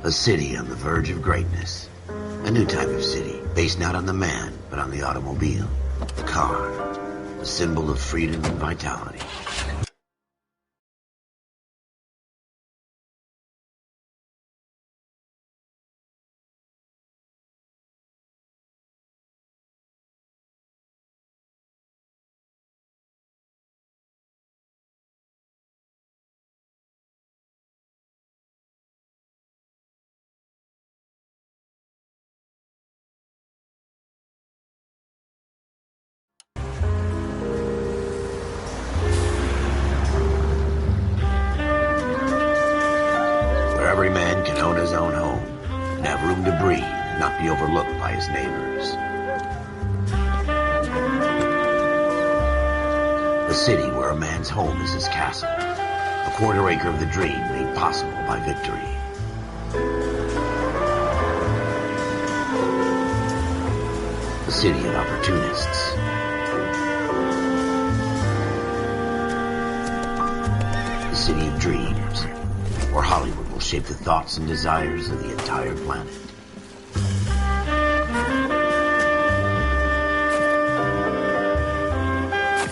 A city on the verge of greatness. A new type of city, based not on the man, but on the automobile. The car. The symbol of freedom and vitality. Every man can own his own home and have room to breathe and not be overlooked by his neighbors. A city where a man's home is his castle, a quarter acre of the dream made possible by victory. A city of opportunists. A city of dreams, where Hollywood will shape the thoughts and desires of the entire planet.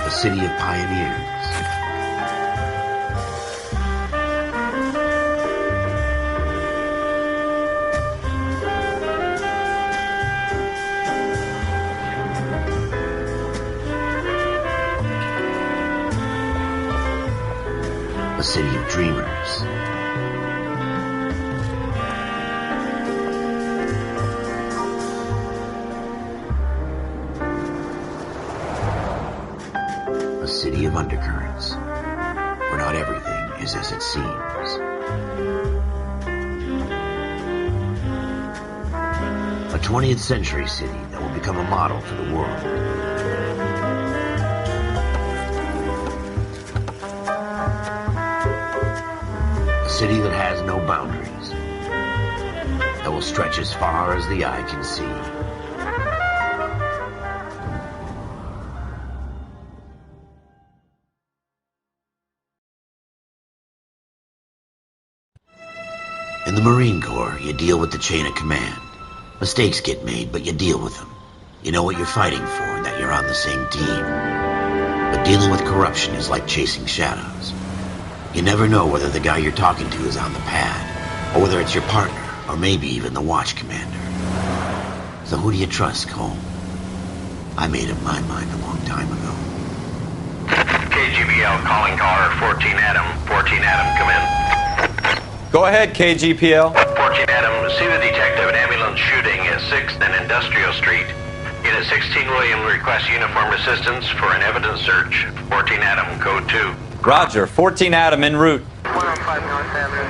A city of pioneers. A city of dreamers. A city of undercurrents, where not everything is as it seems. A 20th century city that will become a model for the world. A city that has no boundaries, that will stretch as far as the eye can see. In the Marine Corps, you deal with the chain of command. Mistakes get made, but you deal with them. You know what you're fighting for and that you're on the same team. But dealing with corruption is like chasing shadows. You never know whether the guy you're talking to is on the pad, or whether it's your partner, or maybe even the watch commander. So who do you trust, Cole? I made up my mind a long time ago. KGBL calling caller 14 Adam. 14 Adam, come in. Go ahead, KGPL. 14 Adam, see the detective, an ambulance shooting at 6th and Industrial Street. Unit 16 William requests uniformed assistance for an evidence search. 14 Adam, code 2. Roger, 14 Adam en route. 105 North Avenue,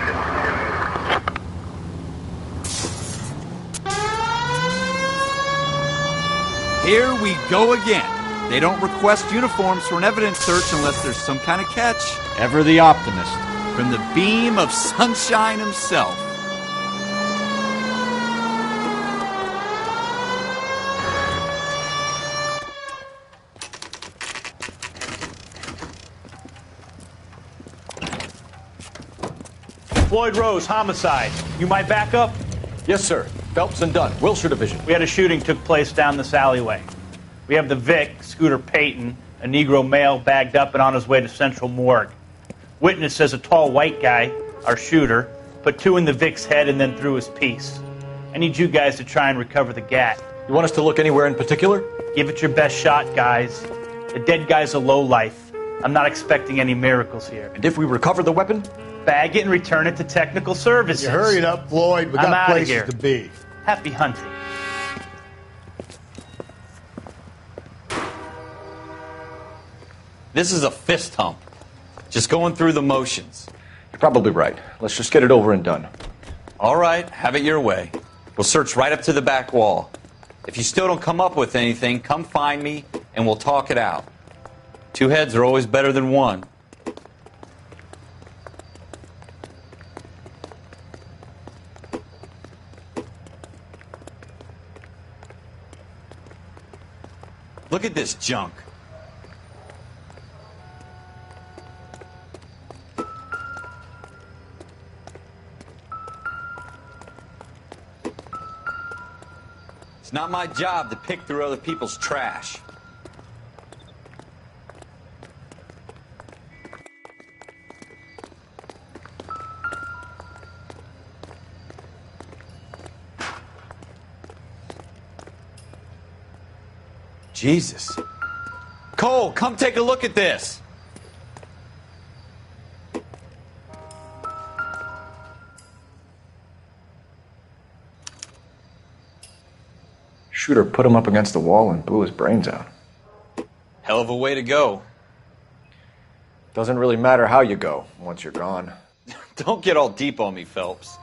52. Here we go again. They don't request uniforms for an evidence search unless there's some kind of catch. Ever the optimist. From the beam of sunshine himself. Floyd Rose, homicide. You might back up? Yes, sir. Phelps and Dunn, Wilshire Division. We had a shooting took place down this alleyway. We have the Vic, Scooter Payton, a Negro male bagged up and on his way to Central Morgue. Witness says a tall white guy, our shooter, put 2 in the Vic's head and then threw his piece. I need you guys to try and recover the gat. You want us to look anywhere in particular? Give it your best shot, guys. The dead guy's a lowlife. I'm not expecting any miracles here. And if we recover the weapon? Bag it and return it to technical services. You hurry it up, Floyd. We I'm got outta places here. to be. Happy hunting. This is a fist hump. Just going through the motions. You're probably right. Let's just get it over and done. All right, have it your way. We'll search right up to the back wall. If you still don't come up with anything, come find me and we'll talk it out. 2 heads are always better than 1. Look at this junk. It's not my job to pick through other people's trash. Jesus. Cole, come take a look at this. Shooter put him up against the wall and blew his brains out. Hell of a way to go. Doesn't really matter how you go once you're gone. Don't get all deep on me, Phelps.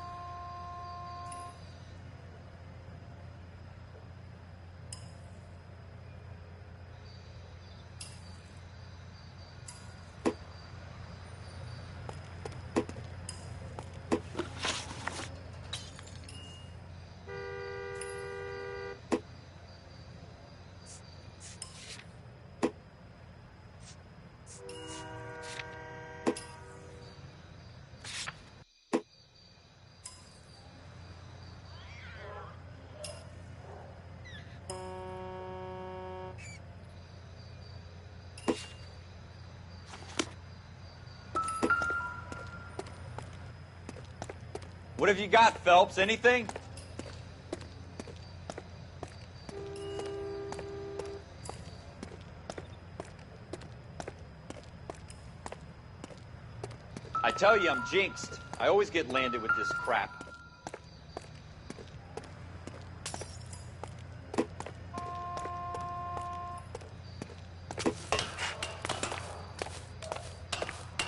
What have you got, Phelps? Anything? I tell you, I'm jinxed. I always get landed with this crap.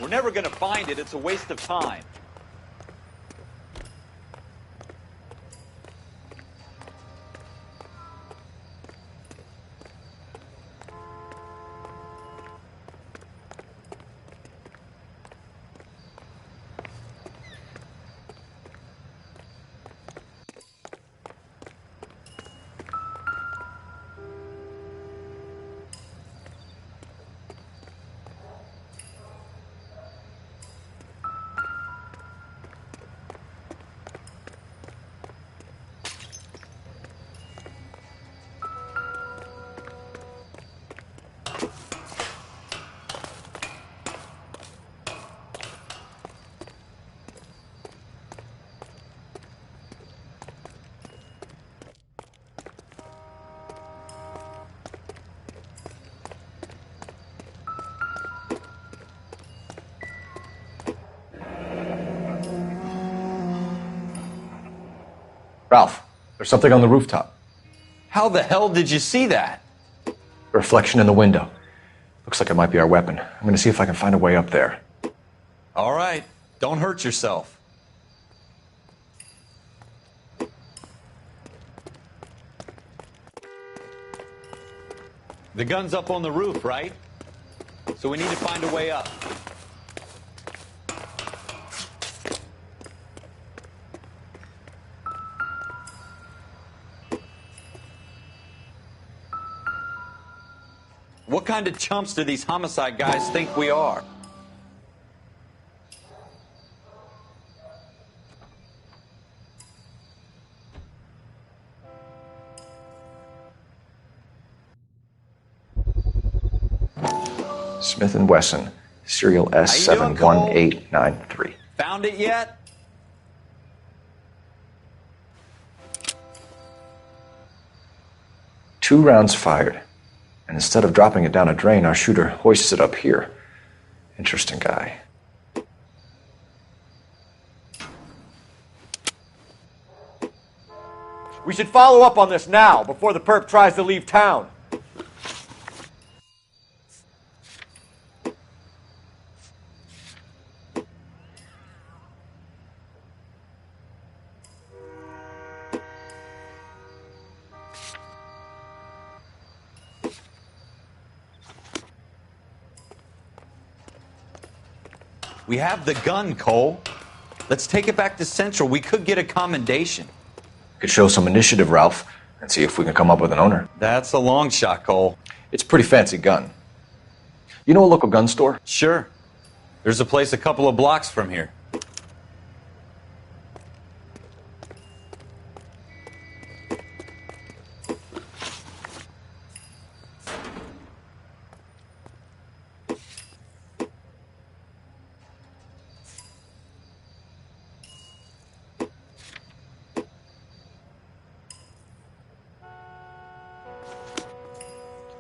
We're never gonna find it. It's a waste of time. Ralph, there's something on the rooftop. How the hell did you see that? A reflection in the window. Looks like it might be our weapon. I'm going to see if I can find a way up there. All right. Don't hurt yourself. The gun's up on the roof, right? So we need to find a way up. What kind of chumps do these homicide guys think we are? Smith & Wesson, serial S71893. Found it yet? Two rounds fired. And instead of dropping it down a drain, our shooter hoists it up here. Interesting guy. We should follow up on this now, before the perp tries to leave town. We have the gun, Cole. Let's take it back to Central. We could get a commendation. Could show some initiative, Ralph, and see if we can come up with an owner. That's a long shot, Cole. It's a pretty fancy gun. You know a local gun store? Sure. There's a place a couple of blocks from here.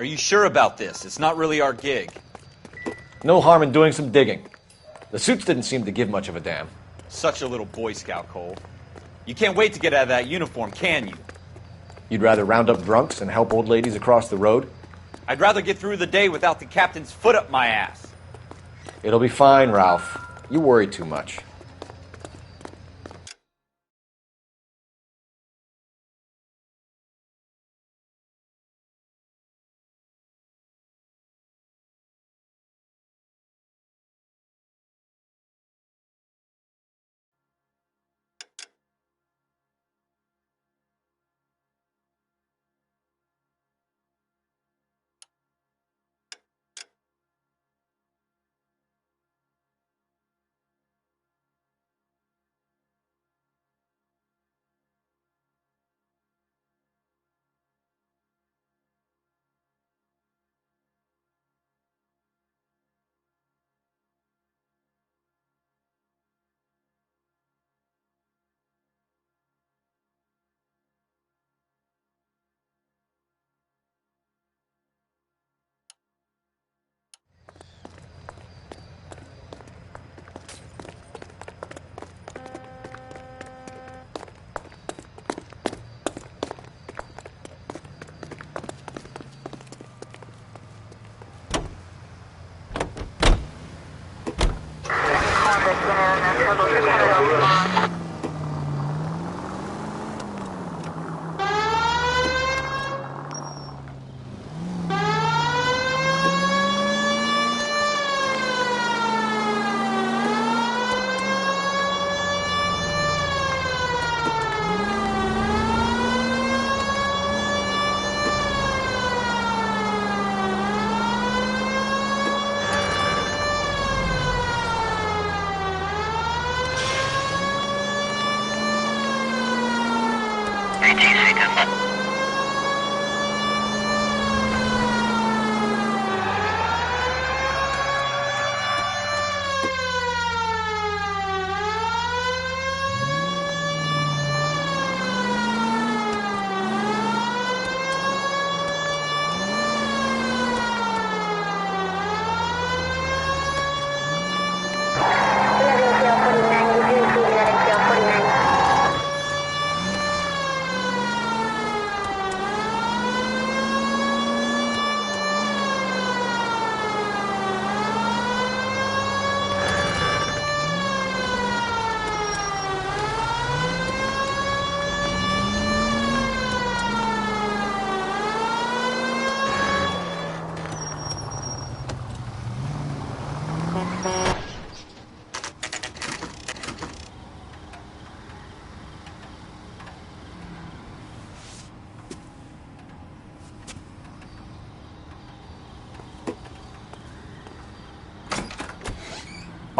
Are you sure about this? It's not really our gig. No harm in doing some digging. The suits didn't seem to give much of a damn. Such a little Boy Scout, Cole. You can't wait to get out of that uniform, can you? You'd rather round up drunks than help old ladies across the road? I'd rather get through the day without the captain's foot up my ass. It'll be fine, Ralph. You worry too much.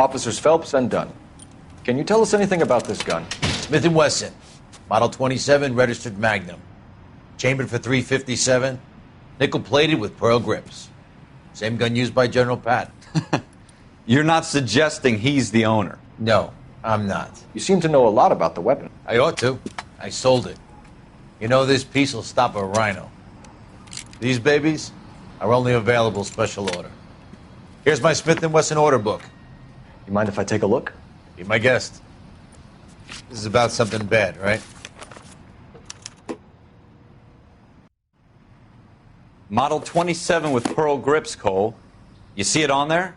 Officers Phelps and Dunn. Can you tell us anything about this gun? Smith & Wesson, Model 27, registered Magnum. Chambered for .357, nickel-plated with pearl grips. Same gun used by General Patton. You're not suggesting he's the owner? No, I'm not. You seem to know a lot about the weapon. I ought to. I sold it. You know, this piece will stop a rhino. These babies are only available special order. Here's my Smith & Wesson order book. You mind if I take a look? Be my guest. This is about something bad, right? Model 27 with pearl grips, Cole. You see it on there?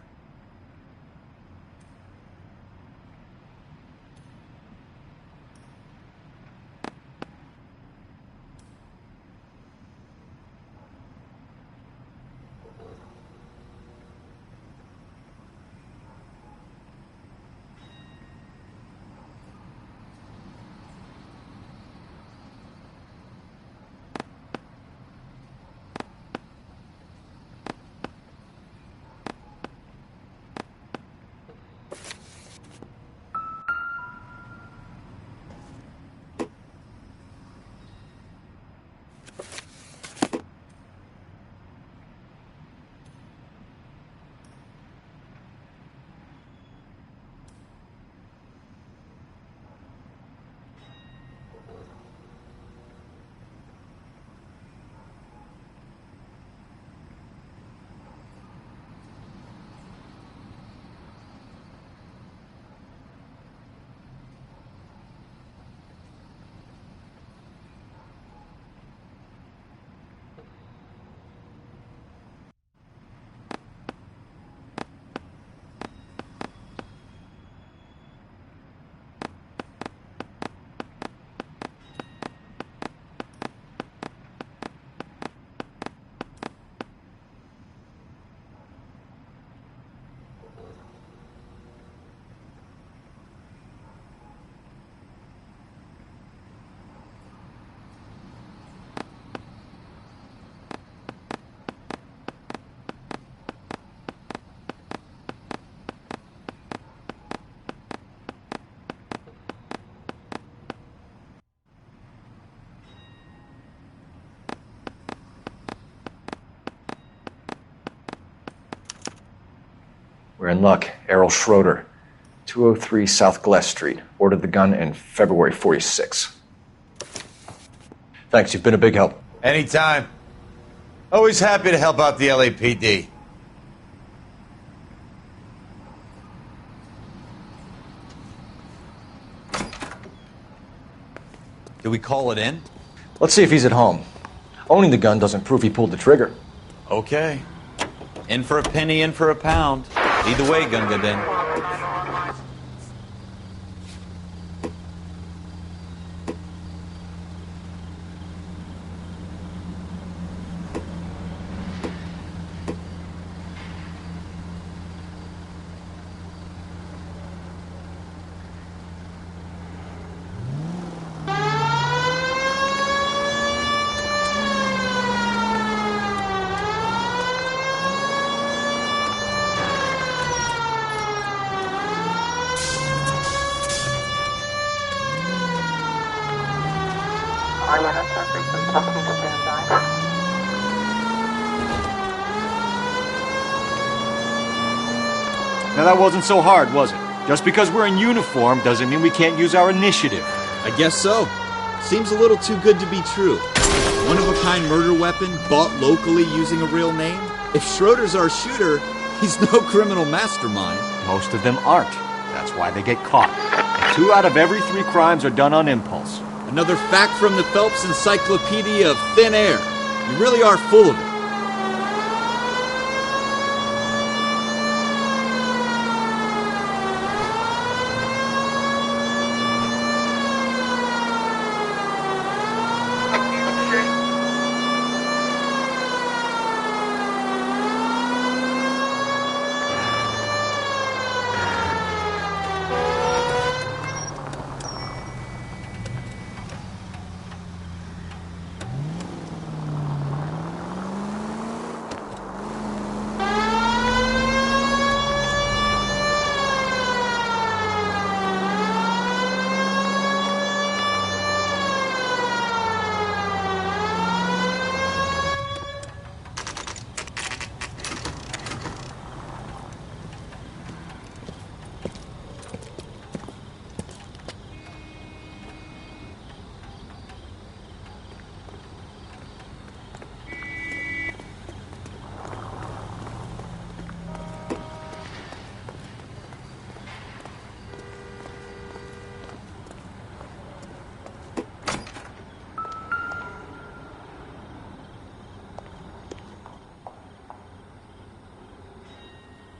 We're in luck. Errol Schroeder, 203 South Glass Street. Ordered the gun in February 46. Thanks, you've been a big help. Anytime. Always happy to help out the LAPD. Do we call it in? Let's see if he's at home. Owning the gun doesn't prove he pulled the trigger. Okay. In for a penny, in for a pound. Either way, Gunga Den. Now that wasn't so hard, was it? Just because we're in uniform doesn't mean we can't use our initiative. I guess so. Seems a little too good to be true. One-of-a-kind murder weapon bought locally using a real name? If Schroeder's our shooter, he's no criminal mastermind. Most of them aren't. That's why they get caught. And 2 out of every 3 crimes are done on impulse. Another fact from the Phelps Encyclopedia of Thin Air. You really are full of it.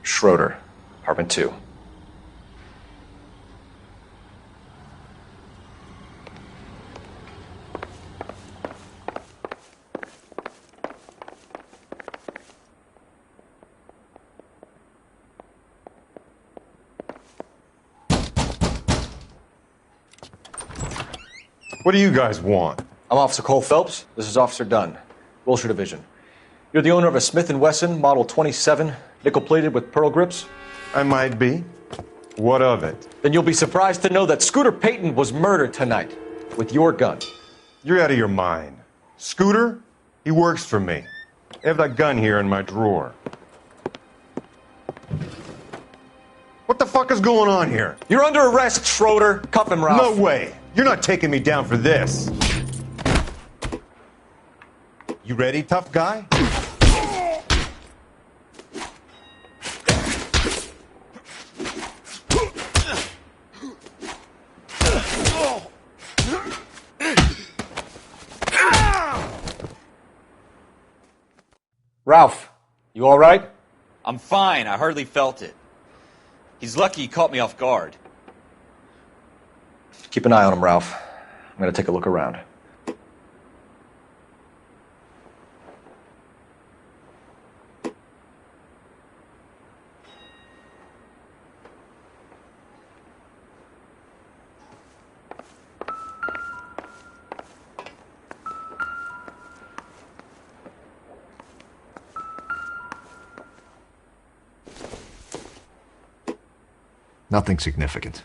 Schroeder, apartment 2. What do you guys want? I'm Officer Cole Phelps. This is Officer Dunn, Wilshire Division. You're the owner of a Smith & Wesson Model 27, nickel-plated with pearl grips? I might be. What of it? Then you'll be surprised to know that Scooter Payton was murdered tonight with your gun. You're out of your mind. Scooter? He works for me. I have that gun here in my drawer. What the fuck is going on here? You're under arrest, Schroeder. Cuff him, Ralph. No way. You're not taking me down for this. You ready, tough guy? Ralph, you all right? I'm fine. I hardly felt it. He's lucky he caught me off guard. Keep an eye on him, Ralph. I'm going to take a look around. Nothing significant.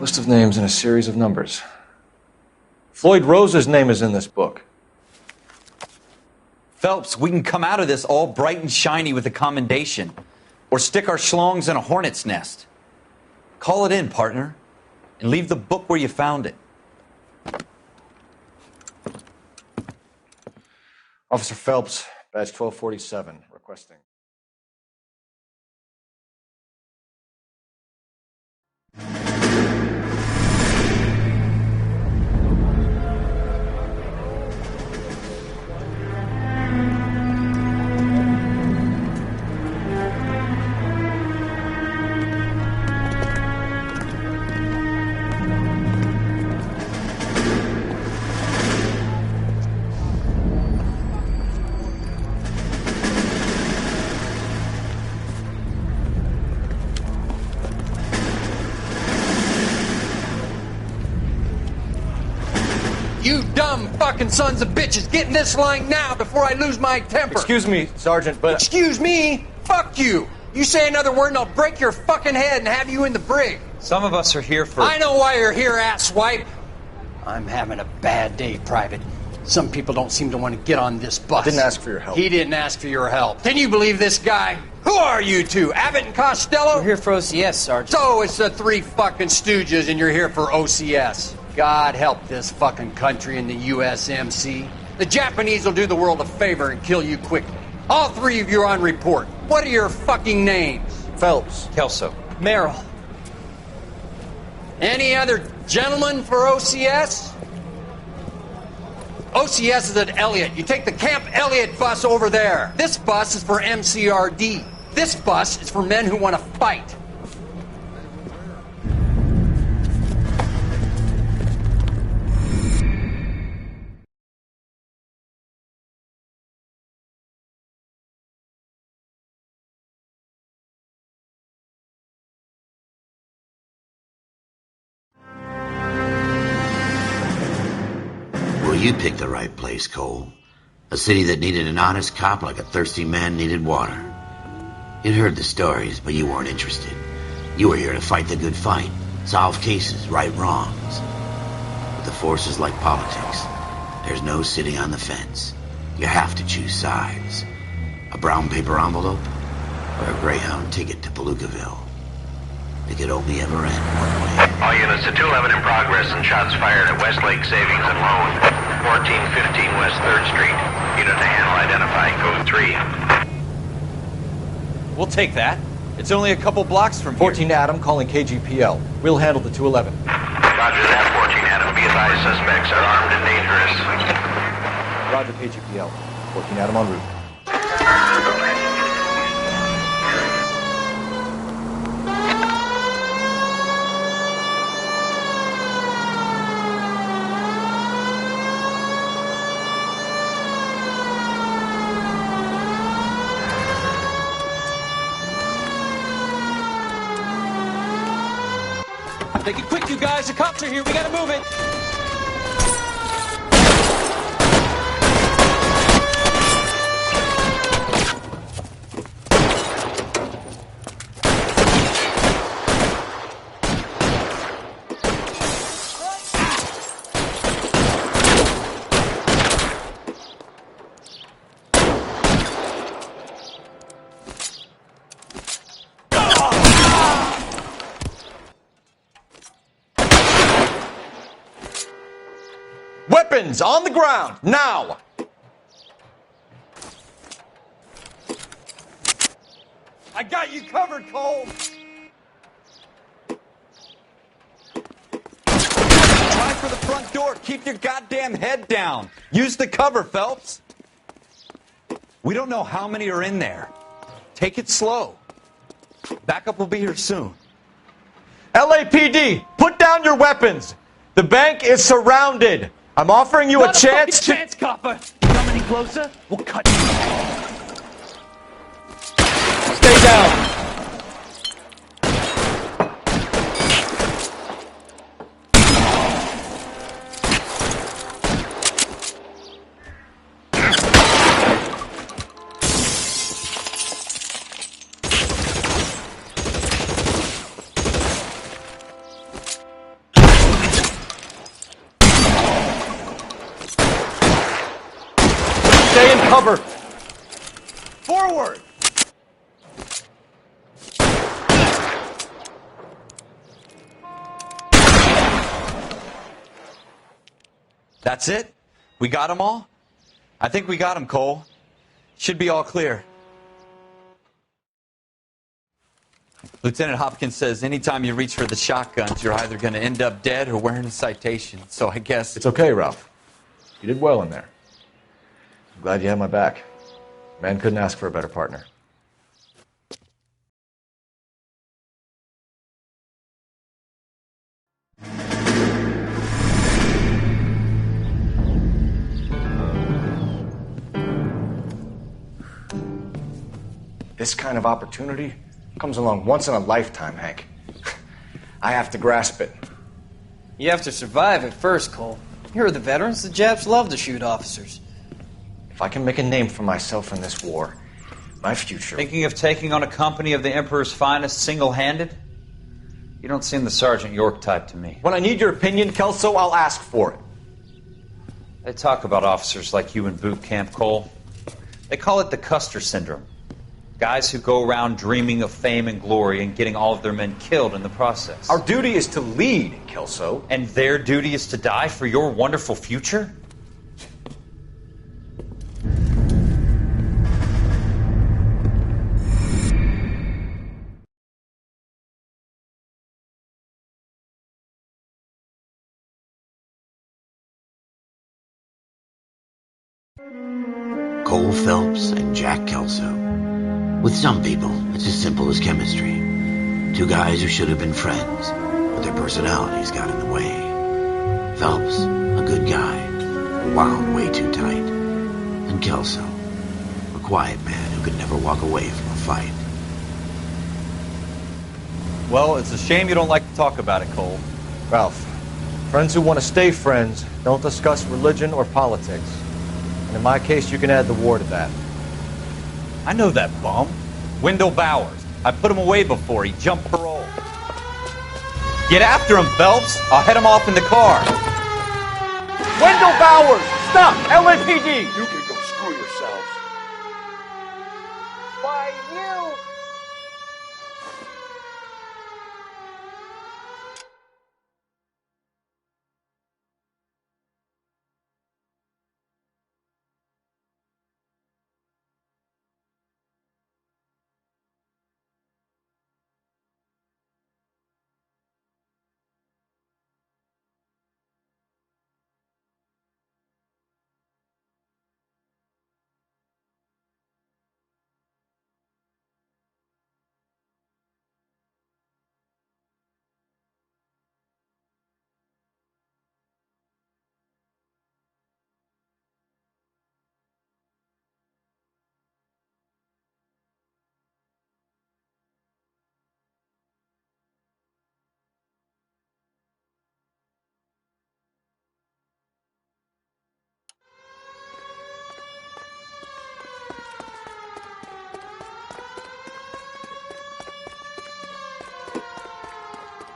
List of names and a series of numbers. Floyd Rose's name is in this book. Phelps, we can come out of this all bright and shiny with a commendation. Or stick our schlongs in a hornet's nest. Call it in, partner. And leave the book where you found it. Officer Phelps, badge 1247, requesting. You dumb fucking sons of bitches, get in this line now before I lose my temper. Excuse me, Sergeant, but... Excuse me? Fuck you. You say another word and I'll break your fucking head and have you in the brig. Some of us are here for... I know why you're here, asswipe. I'm having a bad day, Private. Some people don't seem to want to get on this bus. I didn't ask for your help. He didn't ask for your help. Can you believe this guy? Who are you two? Abbott and Costello? We're here for OCS, Sergeant. So it's the three fucking stooges and you're here for OCS. God help this fucking country and the USMC. The Japanese will do the world a favor and kill you quickly. All three of you are on report. What are your fucking names? Phelps. Kelso. Merrill. Any other gentlemen for OCS? OCS is at Elliott. You take the Camp Elliott bus over there. This bus is for MCRD. This bus is for men who want to fight. Well, you picked the right place, Cole. A city that needed an honest cop like a thirsty man needed water. You'd heard the stories, but you weren't interested. You were here to fight the good fight, solve cases, right wrongs. But the force is like politics. There's no sitting on the fence. You have to choose sides. A brown paper envelope or a Greyhound ticket to Palookaville. It could only ever end one way. All units to 211 in progress and shots fired at Westlake Savings and Loan, 1415 West 3rd Street. Unit to handle identify, code 3. We'll take that. It's only a couple blocks from here. 14 Adam calling KGPL. We'll handle the 211. Roger that, 14 Adam. Be advised, suspects are armed and dangerous. Roger, KGPL. 14 Adam en route. Make it quick, you guys. The cops are here. We gotta move it. Weapons on the ground, now! I got you covered, Cole! Try for the front door. Keep your goddamn head down. Use the cover, Phelps. We don't know how many are in there. Take it slow. Backup will be here soon. LAPD, put down your weapons! The bank is surrounded! I'm offering you a chance to... chance, copper! Come any closer, we'll cut you. Stay down! cover! Forward! That's it? We got them all? I think we got them, Cole. Should be all clear. Lieutenant Hopkins says anytime you reach for the shotguns, you're either going to end up dead or wearing a citation. So I guess... It's okay, Ralph. You did well in there. I'm glad you had my back. Man couldn't ask for a better partner. This kind of opportunity comes along once in a lifetime, Hank. I have to grasp it. You have to survive it first, Cole. Here are the veterans. The Japs love to shoot officers. If I can make a name for myself in this war, my future... Thinking of taking on a company of the Emperor's finest single-handed? You don't seem the Sergeant York type to me. When I need your opinion, Kelso, I'll ask for it. They talk about officers like you in boot camp, Cole. They call it the Custer syndrome. Guys who go around dreaming of fame and glory and getting all of their men killed in the process. Our duty is to lead, Kelso. And their duty is to die for your wonderful future? Cole Phelps and Jack Kelso. With some people, it's as simple as chemistry. Two guys who should have been friends, but their personalities got in the way. Phelps, a good guy, wound way too tight. And Kelso, a quiet man who could never walk away from a fight. Well, it's a shame you don't like to talk about it, Cole. Ralph, friends who want to stay friends don't discuss religion or politics. And in my case, you can add the war to that. I know that bum. Wendell Bowers. I put him away before. He jumped parole. Get after him, Phelps. I'll head him off in the car. Wendell Bowers! Stop! LAPD! You can go screw yourselves. Why, you...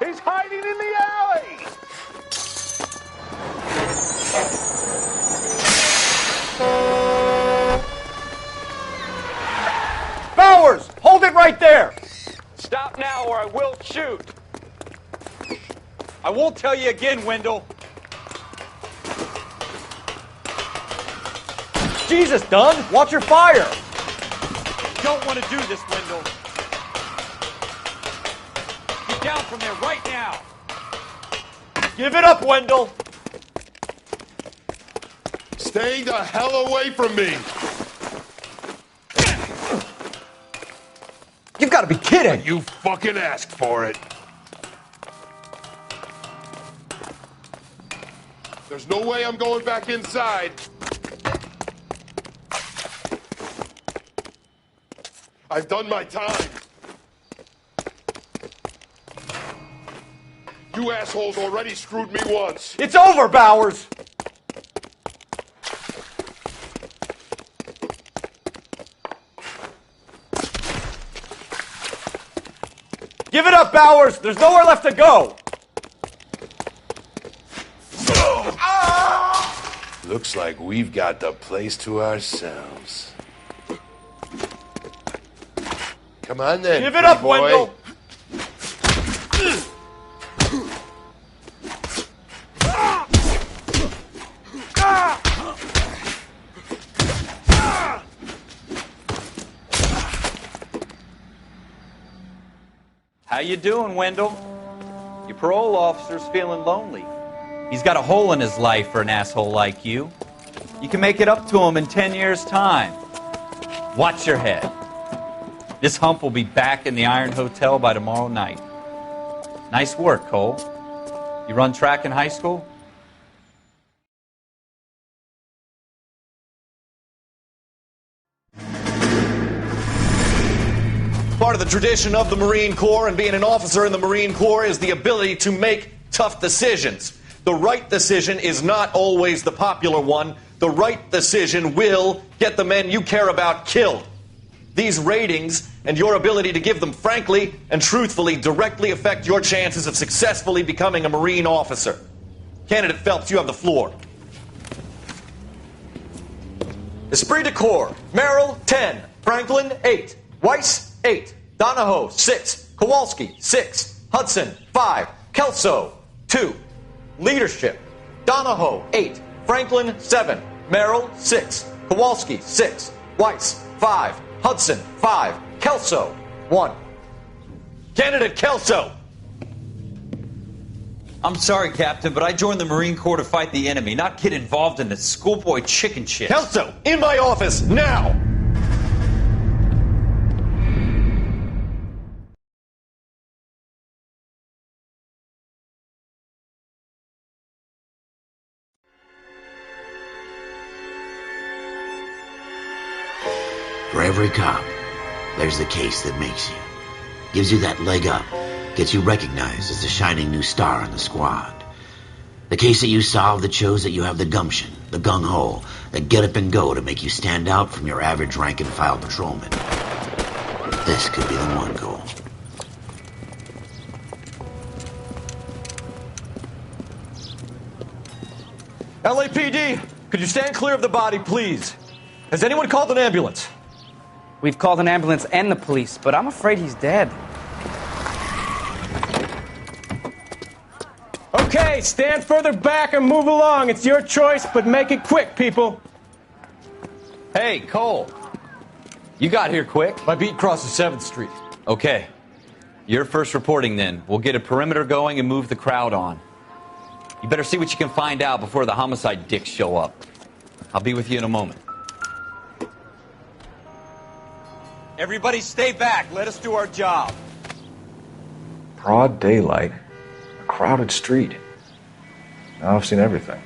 He's hiding in the alley! Bowers! Hold it right there! Stop now or I will shoot. I won't tell you again, Wendell. Jesus, Dunn! Watch your fire! Don't want to do this, Wendell. Get down from there right now. Give it up, Wendell! Stay the hell away from me! You've got to be kidding! You fucking asked for it. There's no way I'm going back inside. I've done my time. You assholes already screwed me once. It's over, Bowers! Give it up, Bowers! There's nowhere left to go! Looks like we've got the place to ourselves. Come on then, Give it up, boy. Wendell! How you doing, Wendell? Your parole officer's feeling lonely. He's got a hole in his life for an asshole like you. You can make it up to him in 10 years' time. Watch your head. This hump will be back in the Iron Hotel by tomorrow night. Nice work, Cole. You run track in high school? Part of the tradition of the Marine Corps and being an officer in the Marine Corps is the ability to make tough decisions. The right decision is not always the popular one. The right decision will get the men you care about killed. These ratings and your ability to give them frankly and truthfully directly affect your chances of successfully becoming a Marine officer. Candidate Phelps, you have the floor. Esprit de Corps, Merrill, 10. Franklin, 8. Weiss, 8. Donahoe, 6. Kowalski, 6. Hudson, 5. Kelso, 2. Leadership, Donahoe, 8. Franklin, 7. Merrill, 6. Kowalski, 6. Weiss, 5. Hudson, 5. Kelso, 1. Candidate Kelso! I'm sorry, Captain, but I joined the Marine Corps to fight the enemy, not get involved in this schoolboy chicken shit. Kelso, in my office, now! For every cop, there's the case that makes you. Gives you that leg up. Gets you recognized as the shining new star in the squad. The case that you solve that shows that you have the gumption, the gung-ho, the get up and go to make you stand out from your average rank-and-file patrolman. This could be the one, Cole. LAPD, could you stand clear of the body, please? Has anyone called an ambulance? We've called an ambulance and the police, but I'm afraid he's dead. Okay, stand further back and move along. It's your choice, but make it quick, people. Hey, Cole. You got here quick. My beat crosses 7th Street. Okay. You're first reporting then. We'll get a perimeter going and move the crowd on. You better see what you can find out before the homicide dicks show up. I'll be with you in a moment. Everybody stay back. Let us do our job. Broad daylight. A crowded street. Now I've seen everything.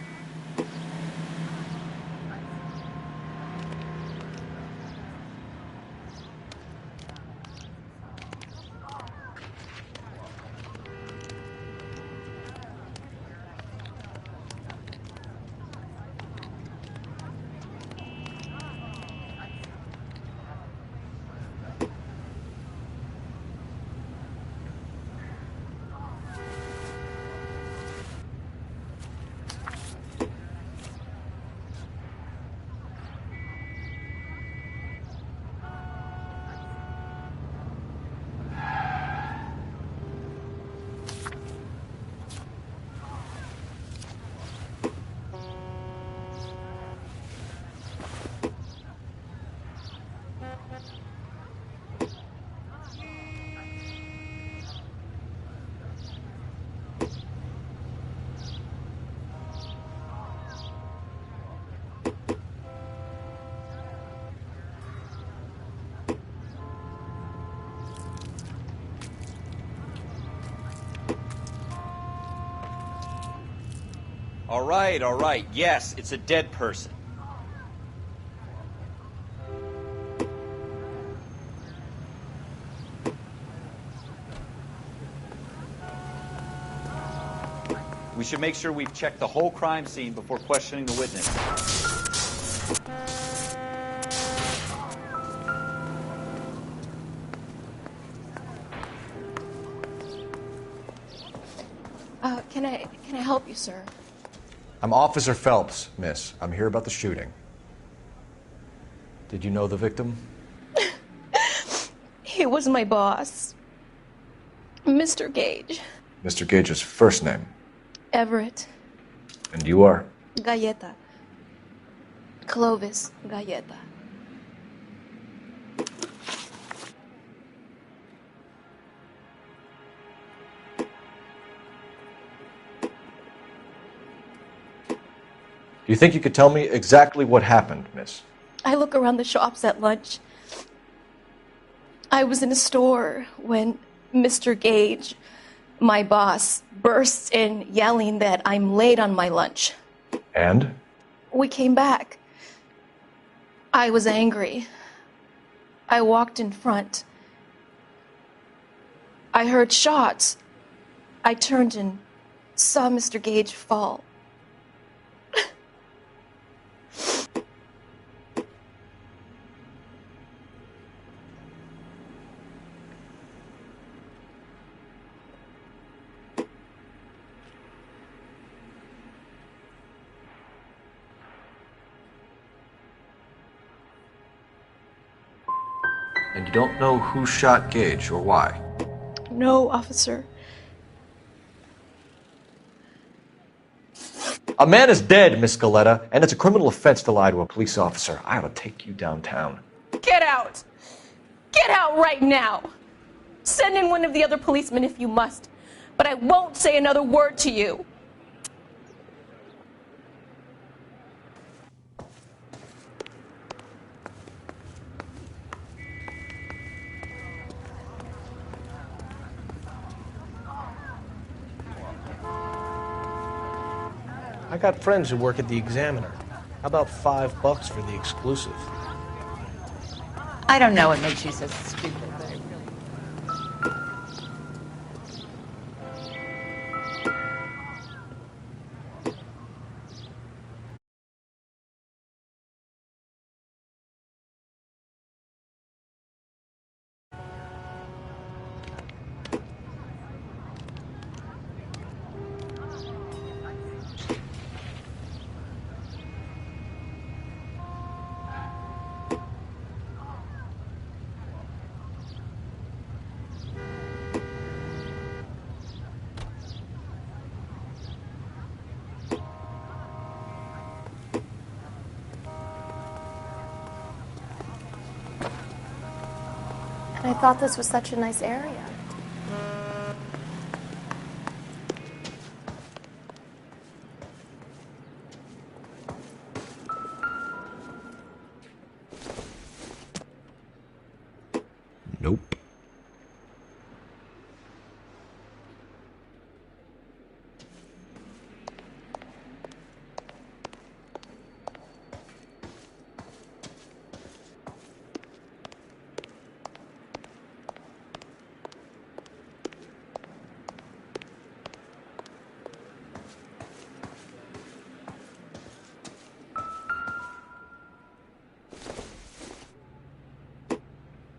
All right. Yes, it's a dead person. We should make sure we've checked the whole crime scene before questioning the witness. Can I help you, sir? I'm Officer Phelps, miss. I'm here about the shooting. Did you know the victim? He was my boss, Mr. Gage. Mr. Gage's first name. Everett. And you are? Galleta. Clovis Galleta. Do you think you could tell me exactly what happened, miss? I look around the shops at lunch. I was in a store when Mr. Gage, my boss, bursts in yelling that I'm late on my lunch. And? We came back. I was angry. I walked in front. I heard shots. I turned and saw Mr. Gage fall. And you don't know who shot Gage or why? No, officer. A man is dead, Miss Galleta, and it's a criminal offense to lie to a police officer. I ought to take you downtown. Get out! Get out right now! Send in one of the other policemen if you must, but I won't say another word to you. I got friends who work at the Examiner. How about $5 for the exclusive? I don't know what makes you so stupid. And I thought this was such a nice area. Nope.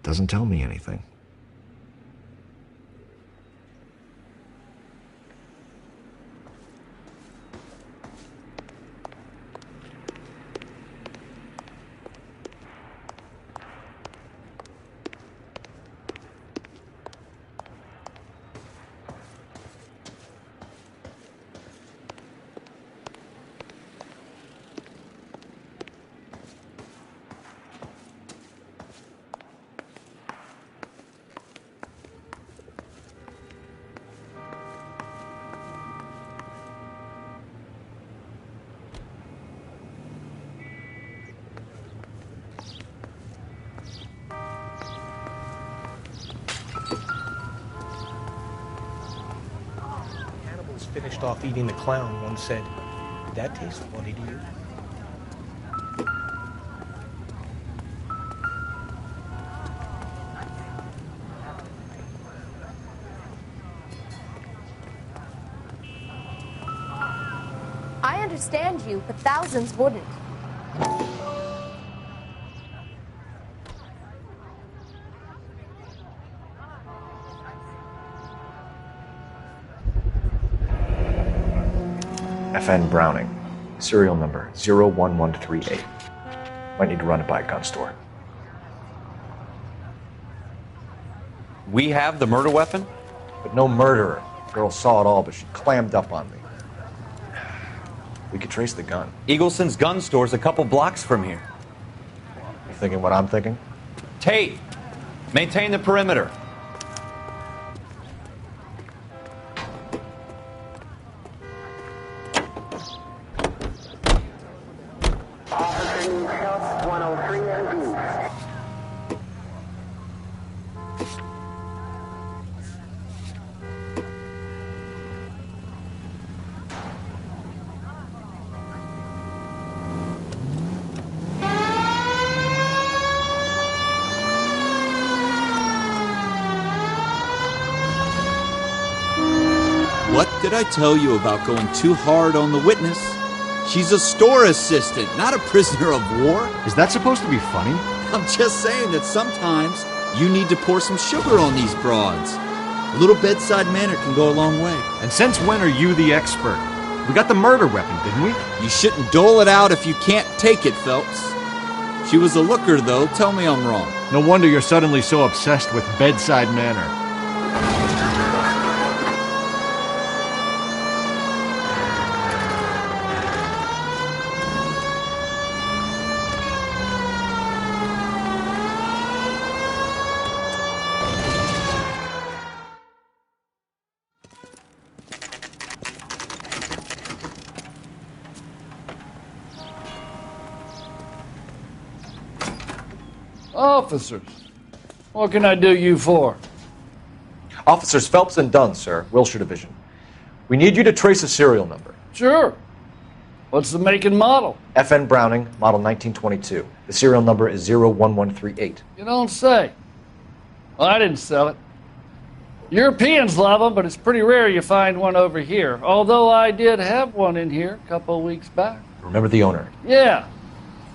Doesn't tell me anything. Finished off eating the clown, one said, "Did that taste funny to you?" I understand you, but thousands wouldn't. FN Browning. Serial number 01138. Might need to run it by a gun store. We have the murder weapon? But no murderer. The girl saw it all, but she clammed up on me. We could trace the gun. Eagleson's gun store's a couple blocks from here. You thinking what I'm thinking? Tate, maintain the perimeter. What did I tell you about going too hard on the witness? She's a store assistant, not a prisoner of war. Is that supposed to be funny? I'm just saying that sometimes you need to pour some sugar on these broads. A little bedside manner can go a long way. And since when are you the expert? We got the murder weapon, didn't we? You shouldn't dole it out if you can't take it, Phelps. She was a looker, though. Tell me I'm wrong. No wonder you're suddenly so obsessed with bedside manner. Officers, what can I do you for? Officers Phelps and Dunn, sir, Wilshire Division. We need you to trace a serial number. Sure. What's the make and model? FN Browning, model 1922. The serial number is 01138. You don't say. Well, I didn't sell it. Europeans love them, but it's pretty rare you find one over here. Although I did have one in here a couple of weeks back. Remember the owner? Yeah.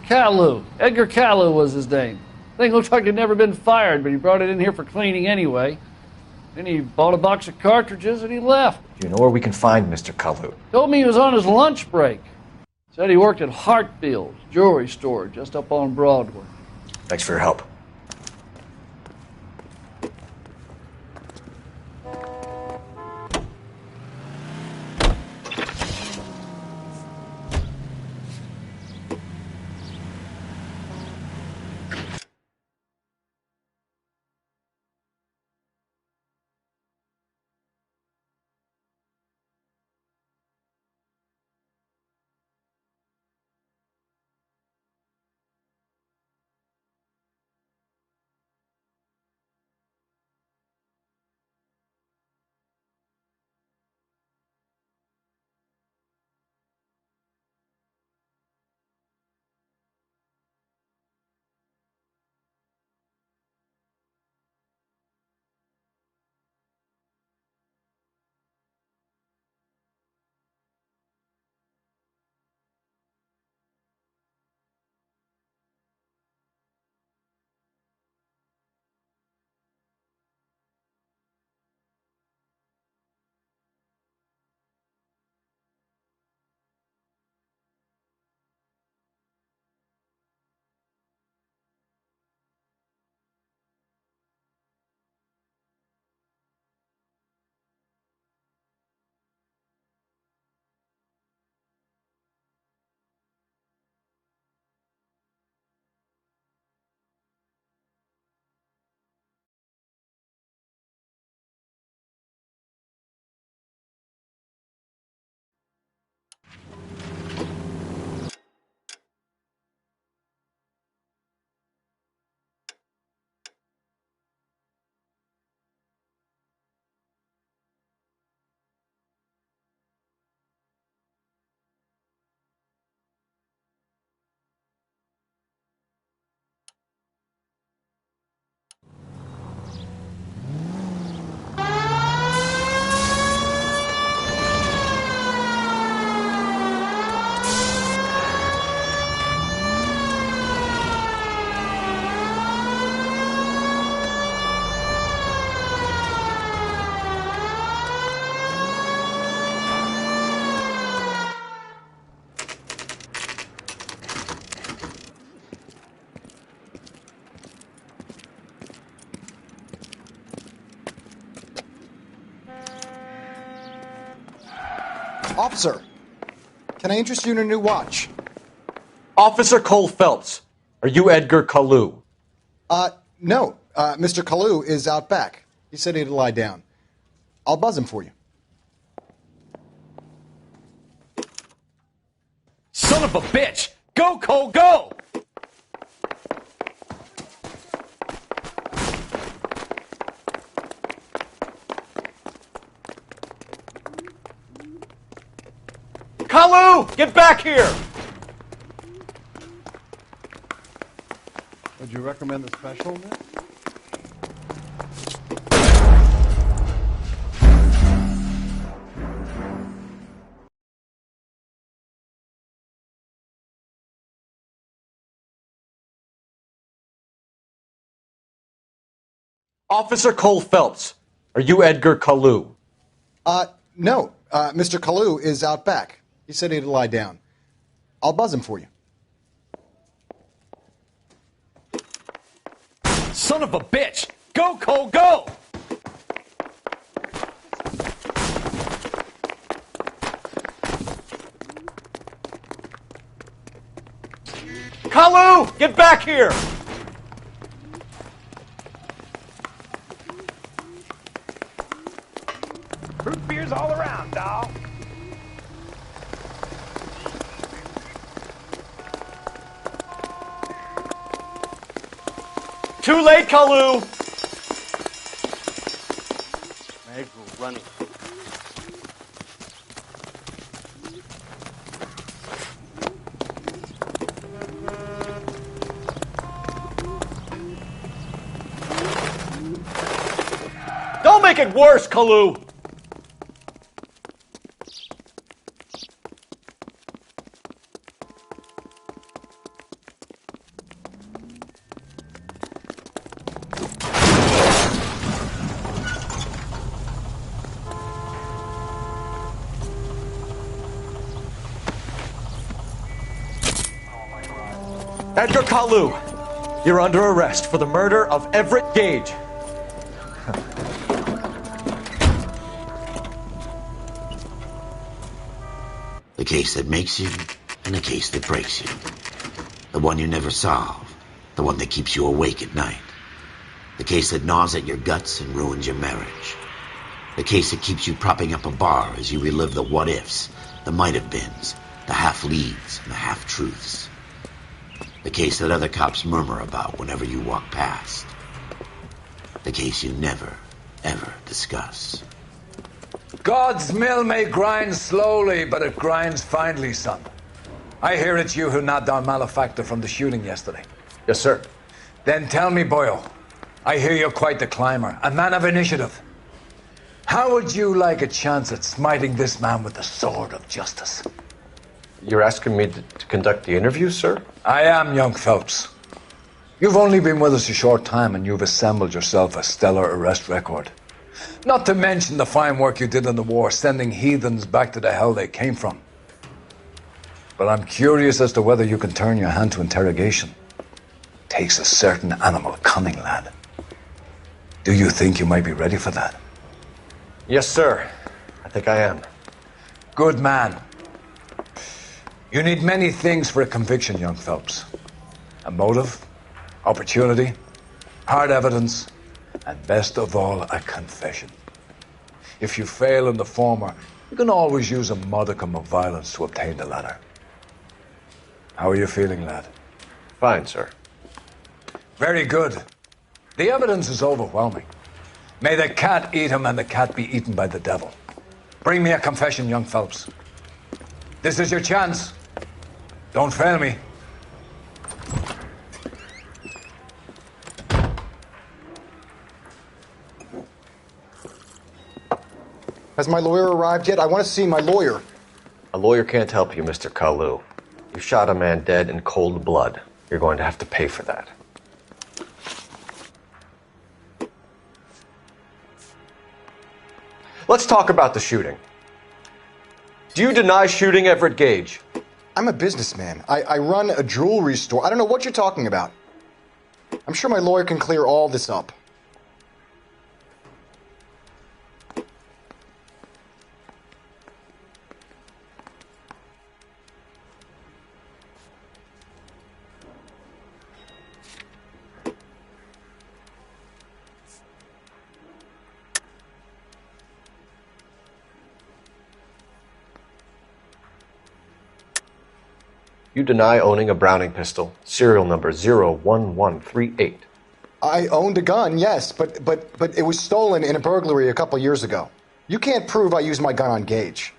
Caillou. Edgar Caillou was his name. Thing looks like he'd never been fired, but he brought it in here for cleaning anyway. Then he bought a box of cartridges and he left. Do you know where we can find Mr. Kalu? Told me he was on his lunch break. Said he worked at Hartfield's jewelry store just up on Broadway. Thanks for your help. Officer, can I interest you in a new watch? Officer Cole Phelps, are you Edgar Kalu? No. Mr. Kalu is out back. He said he'd lie down. I'll buzz him for you. Son of a bitch! Go, Cole, go! Kalu! Get back here! Would you recommend the special, Nick? Officer Cole Phelps, are you Edgar Kalu? No. Mr. Kalu is out back. He said he'd lie down. I'll buzz him for you. Son of a bitch! Go, Cole, go! Kalu! Get back here! Root beers all around, dawg. Too late, Kalu! Mag running. Don't make it worse, Kalu! Edgar Kalu, you're under arrest for the murder of Everett Gage. The case that makes you and the case that breaks you. The one you never solve. The one that keeps you awake at night. The case that gnaws at your guts and ruins your marriage. The case that keeps you propping up a bar as you relive the what-ifs, the might-have-beens, the half-leads, and the half-truths. The case that other cops murmur about whenever you walk past. The case you never, ever discuss. God's mill may grind slowly, but it grinds finely, son. I hear it's you who nabbed our malefactor from the shooting yesterday. Yes, sir. Then tell me, Boyle, I hear you're quite the climber, a man of initiative. How would you like a chance at smiting this man with the sword of justice? You're asking me to conduct the interview, sir? I am, young Phelps. You've only been with us a short time and you've assembled yourself a stellar arrest record. Not to mention the fine work you did in the war, sending heathens back to the hell they came from. But I'm curious as to whether you can turn your hand to interrogation. Takes a certain animal cunning, lad. Do you think you might be ready for that? Yes, sir. I think I am. Good man. You need many things for a conviction, young Phelps. A motive, opportunity, hard evidence, and best of all, a confession. If you fail in the former, you can always use a modicum of violence to obtain the latter. How are you feeling, lad? Fine, sir. Very good. The evidence is overwhelming. May the cat eat him and the cat be eaten by the devil. Bring me a confession, young Phelps. This is your chance. Don't fail me. Has my lawyer arrived yet? I want to see my lawyer. A lawyer can't help you, Mr. Kalu. You shot a man dead in cold blood. You're going to have to pay for that. Let's talk about the shooting. Do you deny shooting Everett Gage? I'm a businessman. I run a jewelry store. I don't know what you're talking about. I'm sure my lawyer can clear all this up. You deny owning a Browning pistol, serial number 01138. I owned a gun, yes, but it was stolen in a burglary a couple years ago. You can't prove I used my gun on Gage.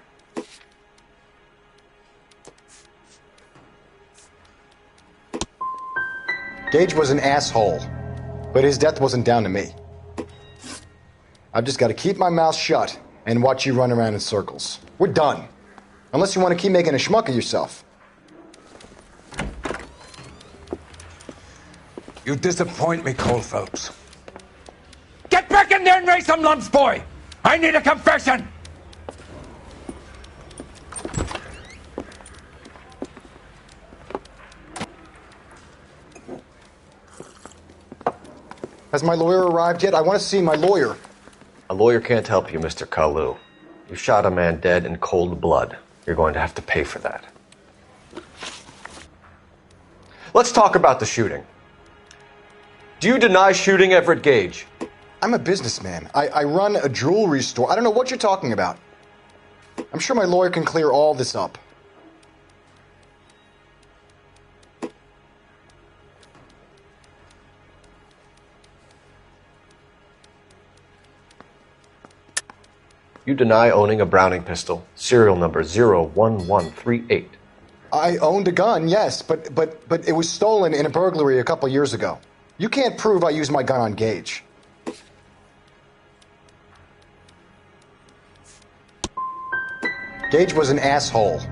Gage was an asshole, but his death wasn't down to me. I've just got to keep my mouth shut and watch you run around in circles. We're done. Unless you want to keep making a schmuck of yourself. You disappoint me, Cole Phelps. Get back in there and raise some lumps, boy! I need a confession! Has my lawyer arrived yet? I want to see my lawyer. A lawyer can't help you, Mr. Kalu. You shot a man dead in cold blood. You're going to have to pay for that. Let's talk about the shooting. Do you deny shooting Everett Gage? I'm a businessman. I run a jewelry store. I don't know what you're talking about. I'm sure my lawyer can clear all this up. You deny owning a Browning pistol, serial number 01138. I owned a gun, yes, but it was stolen in a burglary a couple years ago. You can't prove I used my gun on Gage. Gage was an asshole.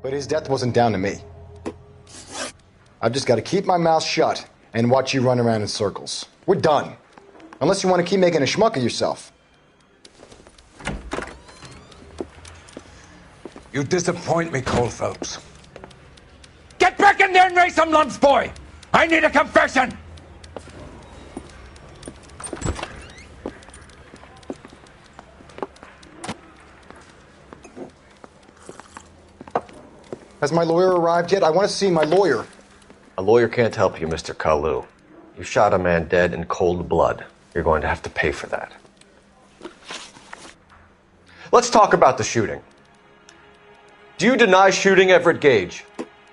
But his death wasn't down to me. I've just got to keep my mouth shut and watch you run around in circles. We're done. Unless you want to keep making a schmuck of yourself. You disappoint me, Cole Phelps. Get back in there and raise some lumps, boy! I need a confession! Has my lawyer arrived yet? I want to see my lawyer. A lawyer can't help you, Mr. Kalu. You shot a man dead in cold blood. You're going to have to pay for that. Let's talk about the shooting. Do you deny shooting Everett Gage?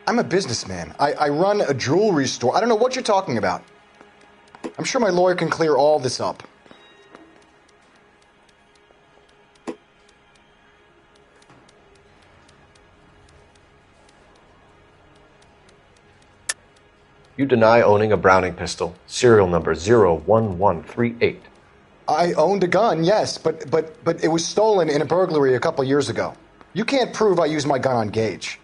I'm a businessman. I run a jewelry store. I don't know what you're talking about. I'm sure my lawyer can clear all this up. You deny owning a Browning pistol, serial number 01138. I owned a gun, yes, but it was stolen in a burglary a couple years ago. You can't prove I used my gun on Gage.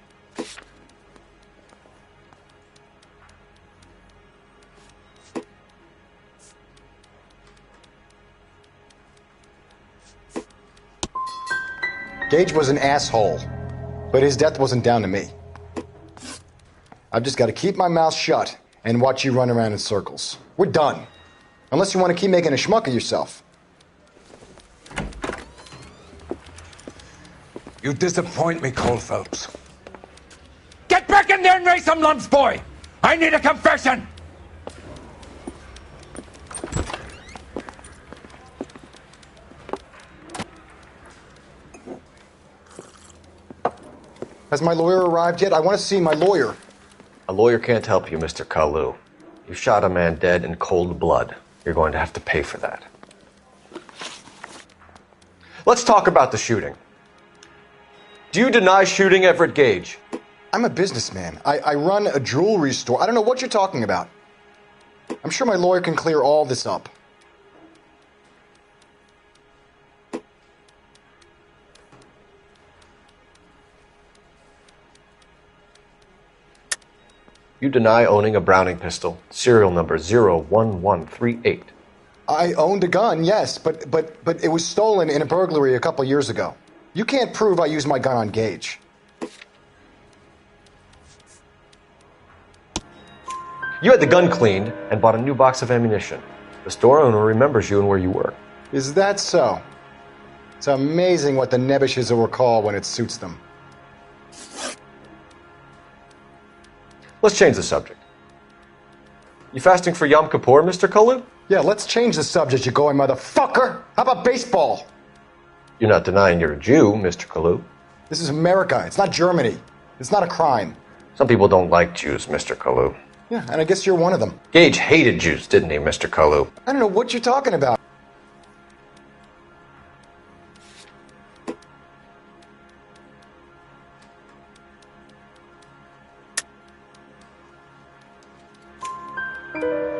Gage was an asshole, but his death wasn't down to me. I've just got to keep my mouth shut and watch you run around in circles. We're done. Unless you want to keep making a schmuck of yourself. You disappoint me, Cole Phelps. Get back in there and raise some lumps, boy! I need a confession! Has my lawyer arrived yet? I want to see my lawyer. A lawyer can't help you, Mr. Kalu. You shot a man dead in cold blood. You're going to have to pay for that. Let's talk about the shooting. Do you deny shooting Everett Gage? I'm a businessman. I run a jewelry store. I don't know what you're talking about. I'm sure my lawyer can clear all this up. You deny owning a Browning pistol, serial number 01138. I owned a gun, yes, but it was stolen in a burglary a couple years ago. You can't prove I used my gun on Gage. You had the gun cleaned and bought a new box of ammunition. The store owner remembers you and where you were. Is that so? It's amazing what the Nebbishes will recall when it suits them. Let's change the subject. You fasting for Yom Kippur, Mr. Kalu? Yeah, let's change the subject, you going motherfucker. How about baseball? You're not denying you're a Jew, Mr. Kalu. This is America. It's not Germany. It's not a crime. Some people don't like Jews, Mr. Kalu. Yeah, and I guess you're one of them. Gage hated Jews, didn't he, Mr. Kalu? I don't know what you're talking about.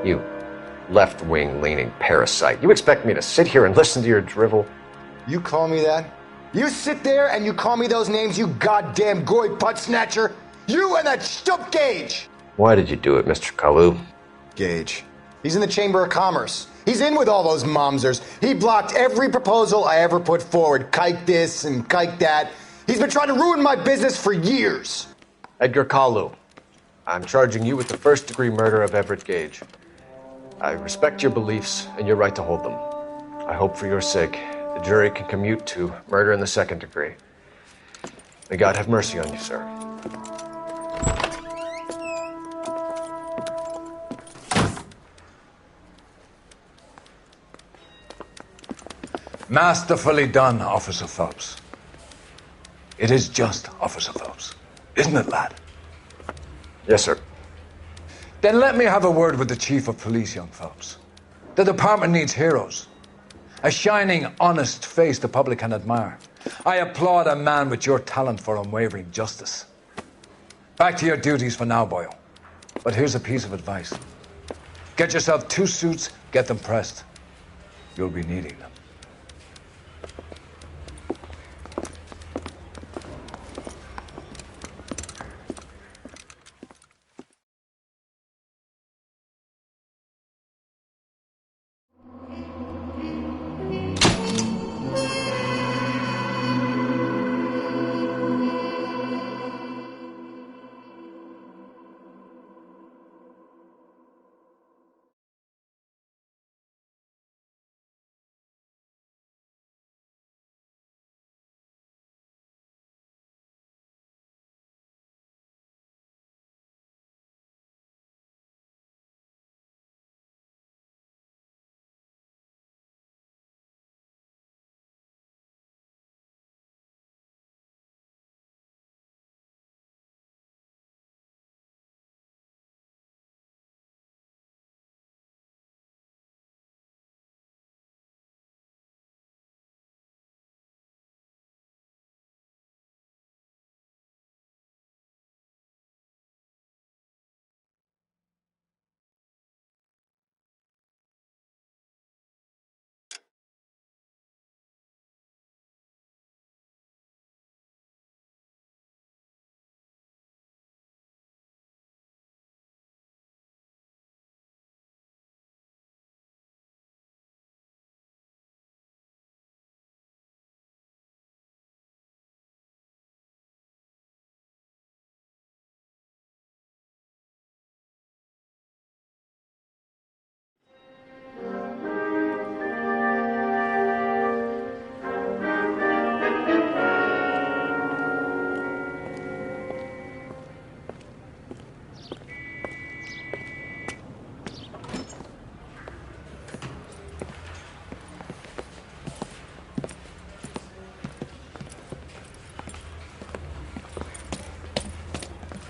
You left-wing leaning parasite. You expect me to sit here and listen to your drivel? You call me that? You sit there and you call me those names, you goddamn goy putt snatcher? You and that stup Gage! Why did you do it, Mr. Kalu? Gage. He's in the Chamber of Commerce. He's in with all those momsers. He blocked every proposal I ever put forward. Kike this and kike that. He's been trying to ruin my business for years. Edgar Kalu, I'm charging you with the first-degree murder of Everett Gage. I respect your beliefs and your right to hold them. I hope for your sake the jury can commute to murder in the second degree. May God have mercy on you, sir. Masterfully done, Officer Phelps. It is just Officer Phelps, isn't it, lad? Yes, sir. Then let me have a word with the Chief of Police, young Phelps. The department needs heroes. A shining, honest face the public can admire. I applaud a man with your talent for unwavering justice. Back to your duties for now, boyo. But here's a piece of advice. Get yourself 2 suits, get them pressed. You'll be needing them.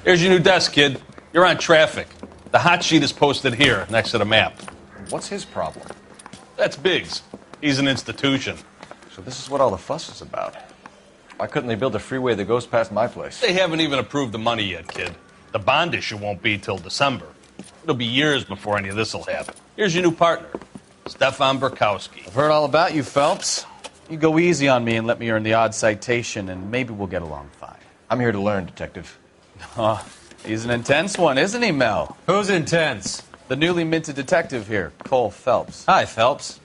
Here's your new desk, kid. You're on traffic. The hot sheet is posted here, next to the map. What's his problem? That's Biggs. He's an institution. So this is what all the fuss is about. Why couldn't they build a freeway that goes past my place? They haven't even approved the money yet, kid. The bond issue won't be till December. It'll be years before any of this will happen. Here's your new partner, Stefan Burkowski. I've heard all about you, Phelps. You go easy on me and let me earn the odd citation, and maybe we'll get along fine. I'm here to learn, Detective. Oh, he's an intense one, isn't he, Mel? Who's intense? The newly minted detective here, Cole Phelps. Hi, Phelps.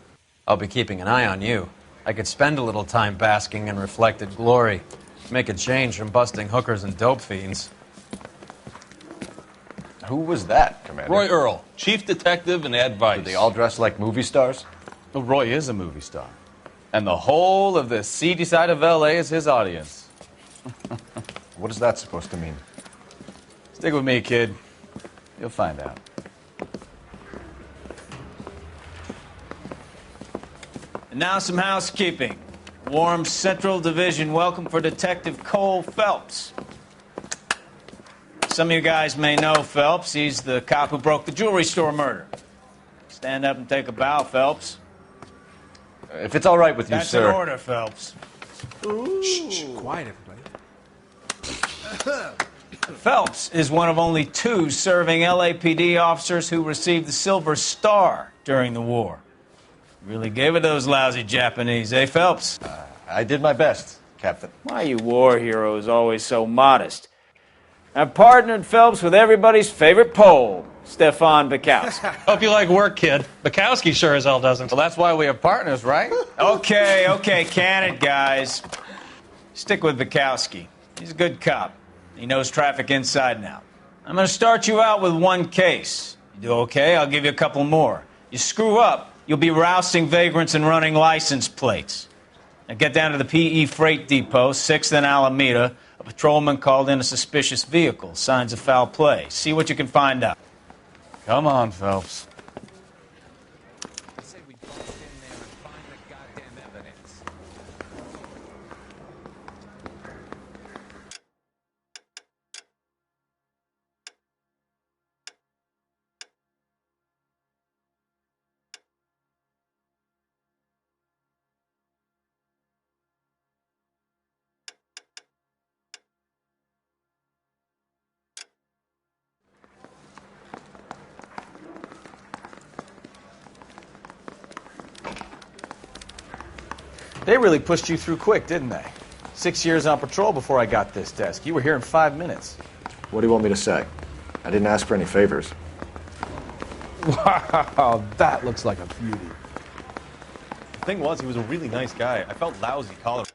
I'll be keeping an eye on you. I could spend a little time basking in reflected glory. Make a change from busting hookers and dope fiends. Who was that, Commander? Roy Earl, chief detective and advice. Do they all dress like movie stars? Well, Roy is a movie star. And the whole of the seedy side of L.A. is his audience. What is that supposed to mean? Stick with me, kid. You'll find out. And now some housekeeping. Warm Central Division welcome for Detective Cole Phelps. Some of you guys may know Phelps. He's the cop who broke the jewelry store murder. Stand up and take a bow, Phelps. If it's all right with you, That's sir. an order, Phelps. Shh, quiet, everybody. Phelps is one of only 2 serving LAPD officers who received the Silver Star during the war. Really gave it to those lousy Japanese, eh, Phelps? I did my best, Captain. Why you war heroes always so modest? I've partnered Phelps with everybody's favorite Pole, Stefan Bukowski. Hope you like work, kid. Bukowski sure as hell doesn't. Well, that's why we have partners, right? Okay, can it, guys. Stick with Bukowski. He's a good cop. He knows traffic inside and out. I'm going to start you out with 1 case. You do okay, I'll give you a couple more. You screw up, you'll be rousting vagrants and running license plates. Now get down to the PE Freight Depot, 6th and Alameda. A patrolman called in a suspicious vehicle. Signs of foul play. See what you can find out. Come on, Phelps. They really pushed you through quick, didn't they? 6 years on patrol before I got this desk. You were here in 5 minutes. What do you want me to say? I didn't ask for any favors. Wow, that looks like a beauty. The thing was, he was a really nice guy. I felt lousy calling him.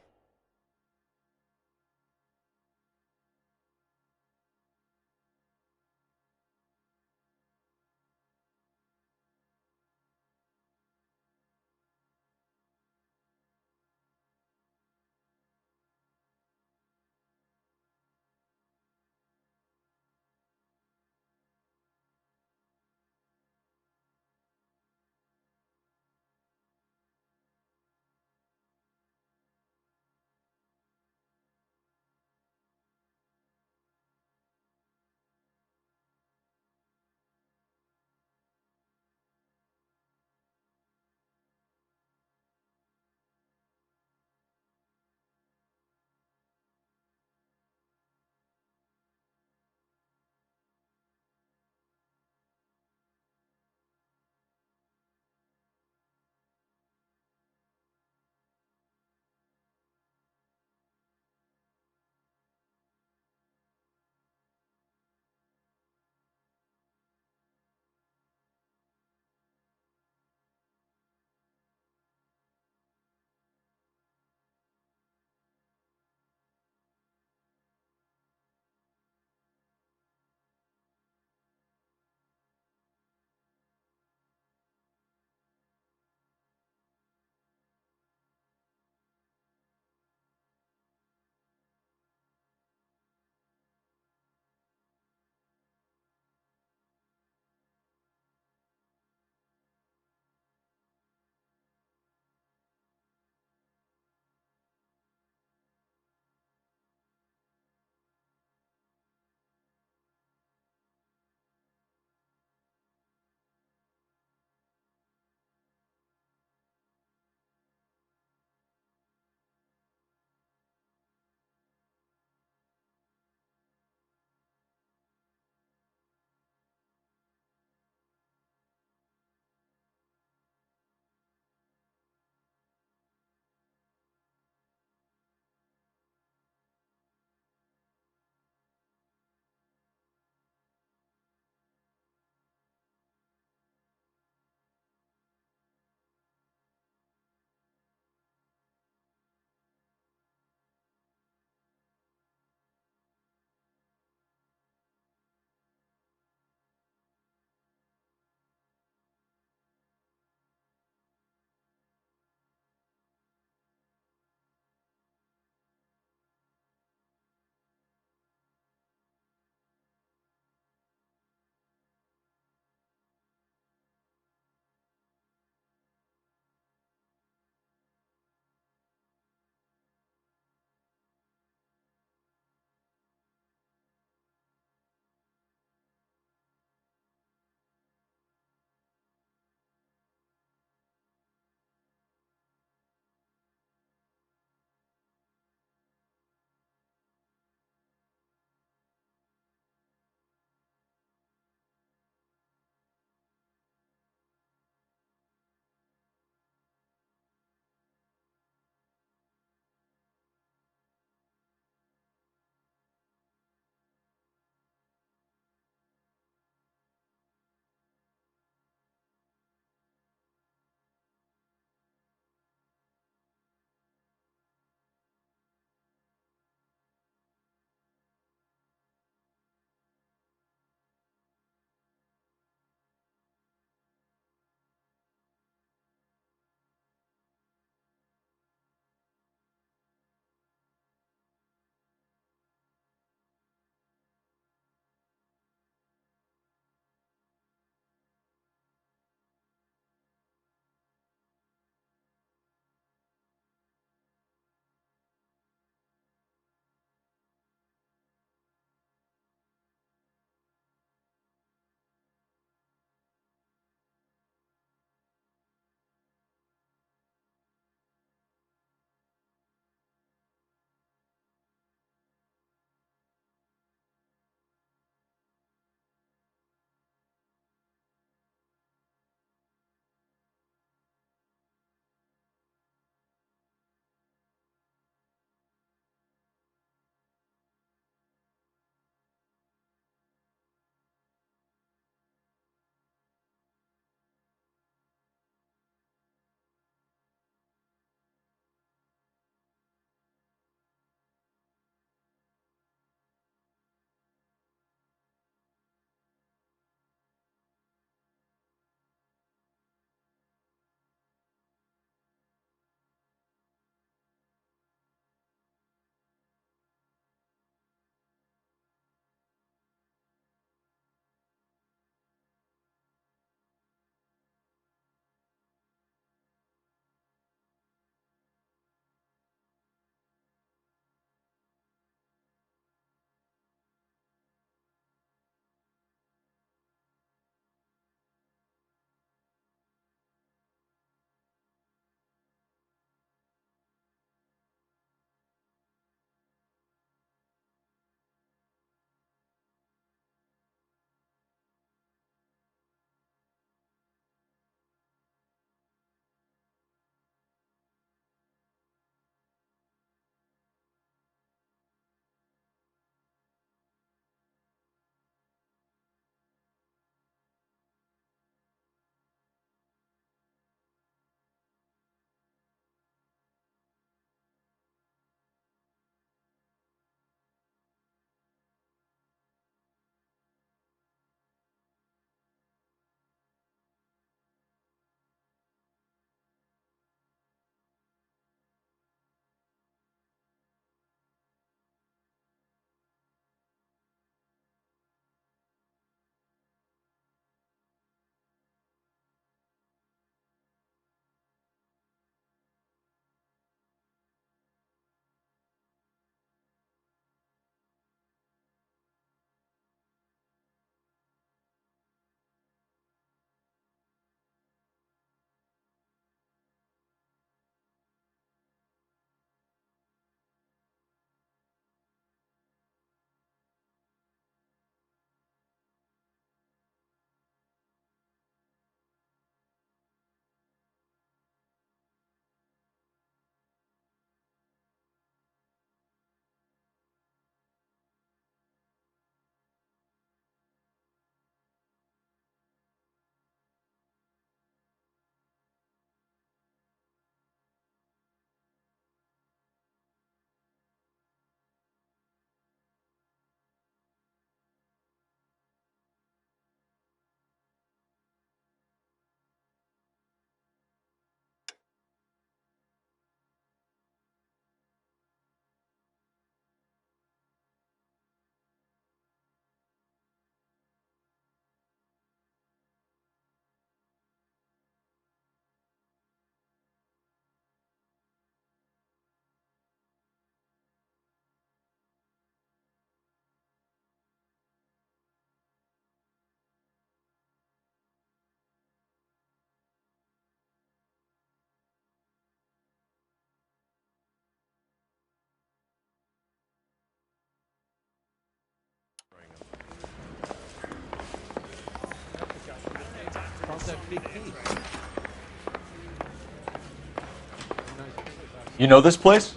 You know this place?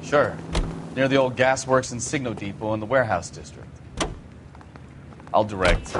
Sure. Near the old gas works and Signo Depot in the warehouse district. I'll direct.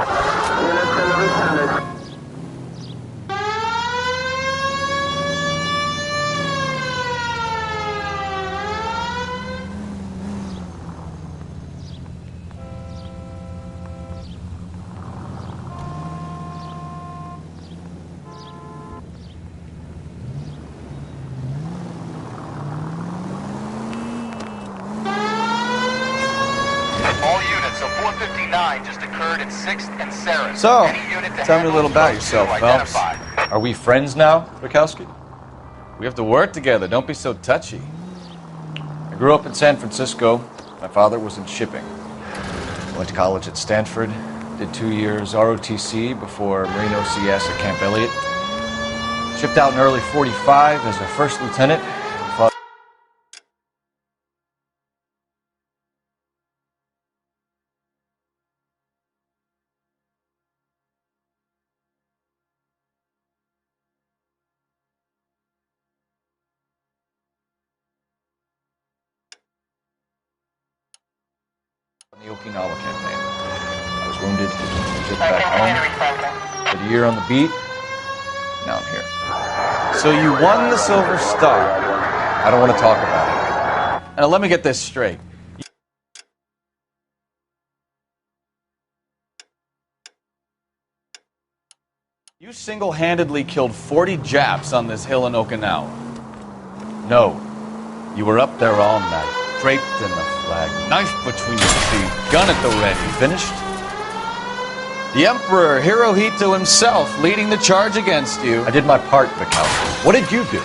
All units, so 459 just occurred at 6th and Sarah. So, Any unit to tell me a handle, little about code yourself, 2 Phelps. identified. Are we friends now, Bukowski? We have to work together. Don't be so touchy. I grew up in San Francisco. My father was in shipping. Went to college at Stanford. Did 2 years ROTC before Marine OCS at Camp Elliott. Shipped out in early 45 as a first lieutenant. Fought in the Okinawa campaign. I was wounded, shipped back home. Did a year on the beat. Now I'm here. So you won the Silver Star. I don't want to talk about it. Now let me get this straight. You single-handedly killed 40 Japs on this hill in Okinawa. No. You were up there all night, draped in the flag, knife between your teeth, gun at the ready. Finished? The Emperor Hirohito himself leading the charge against you. I did my part, Bukowski. What did you do?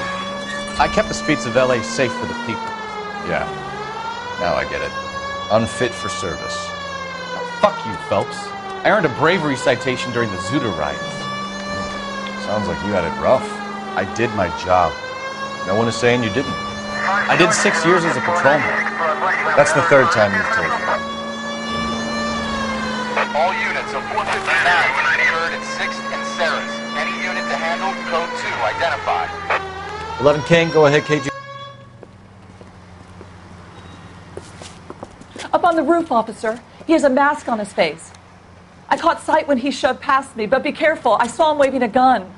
I kept the streets of LA safe for the people. Yeah. Now I get it. Unfit for service. Now, fuck you, Phelps. I earned a bravery citation during the Zuda riots. Sounds like you had it rough. I did my job. No one is saying you didn't. I did 6 years as a patrolman. That's the third time you've told me. All units, so 459 just occurred at 6th and Sarah's. Any unit to handle, code 2 identified. 11 King, go ahead, KG. Up on the roof, officer. He has a mask on his face. I caught sight when he shoved past me, but be careful. I saw him waving a gun.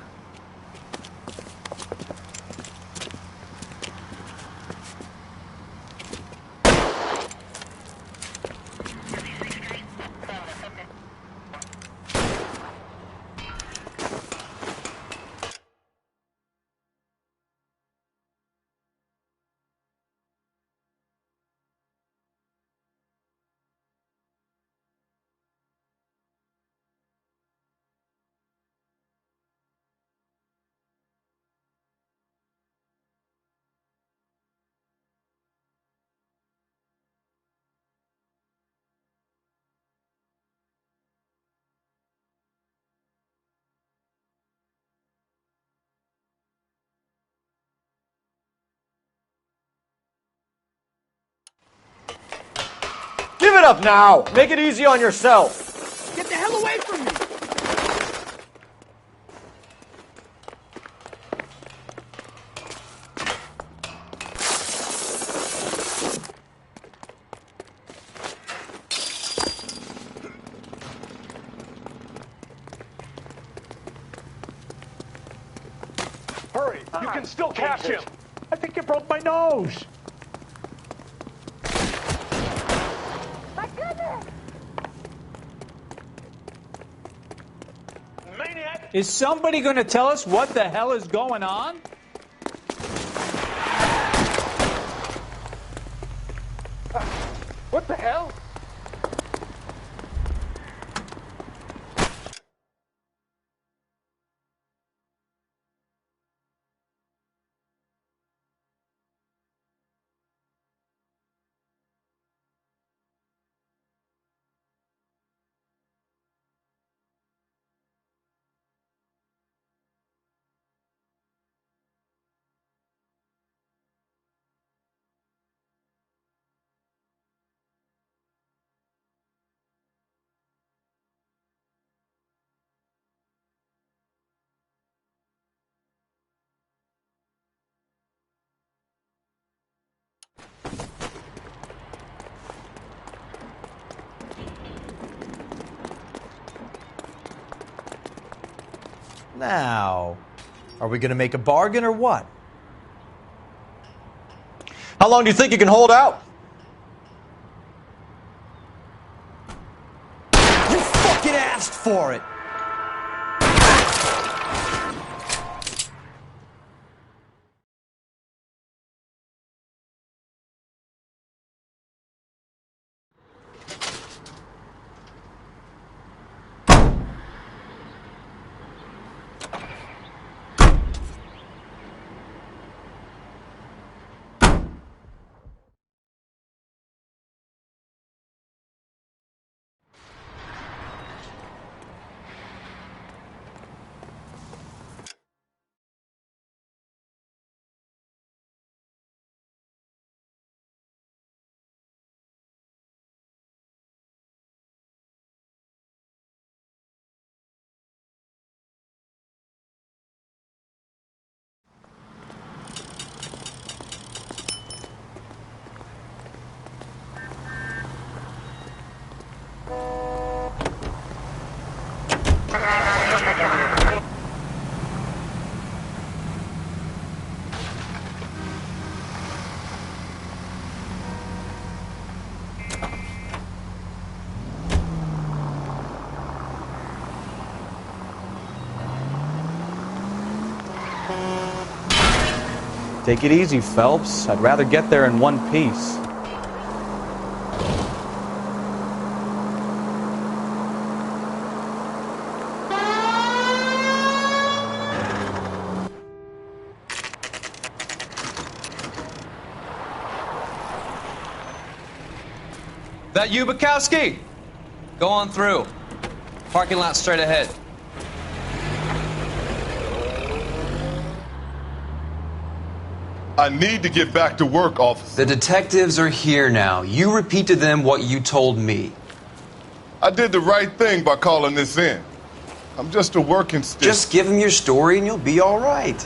Give it up now! Make it easy on yourself! Get the hell away from me! Hurry! You can still catch him! I think you broke my nose. Is somebody going to tell us what the hell is going on? What the hell? Now, are we going to make a bargain or what? How long do you think you can hold out? You fucking asked for it! Take it easy, Phelps. I'd rather get there in one piece. That you, Bukowski? Go on through. Parking lot straight ahead. I need to get back to work, officer. The detectives are here now. You repeat to them what you told me. I did the right thing by calling this in. I'm just a working stick. Just give them your story and you'll be all right.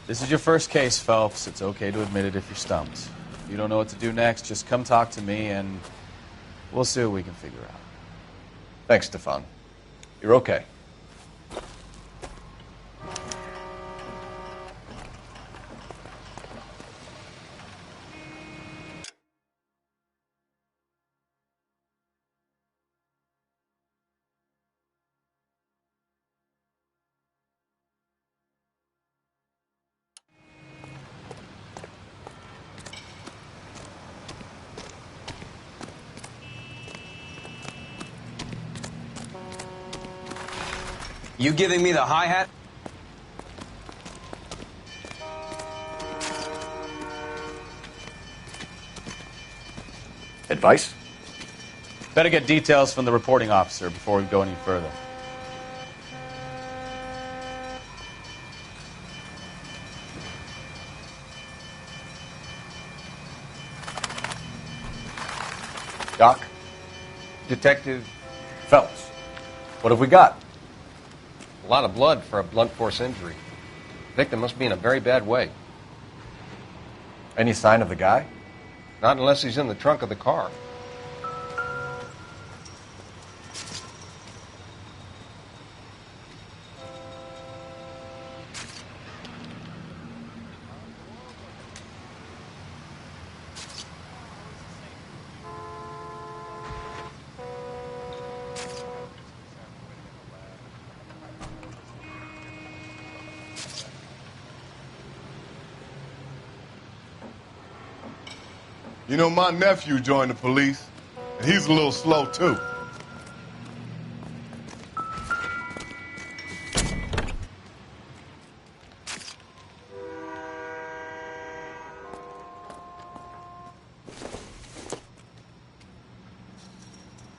This is your first case, Phelps. It's okay to admit it if you're stumped. If you don't know what to do next, just come talk to me and we'll see what we can figure out. Thanks, Stefan. You're okay. You giving me the hi-hat? Advice? Better get details from the reporting officer before we go any further. Doc? Detective Phelps. What have we got? a lot of blood for a blunt force injury. The victim must be in a very bad way. Any sign of the guy? Not unless he's in the trunk of the car. You know, my nephew joined the police, and he's a little slow, too.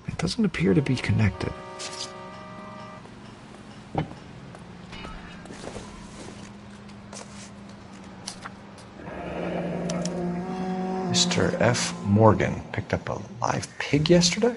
It doesn't appear to be connected. Mr. F. Morgan picked up a live pig yesterday?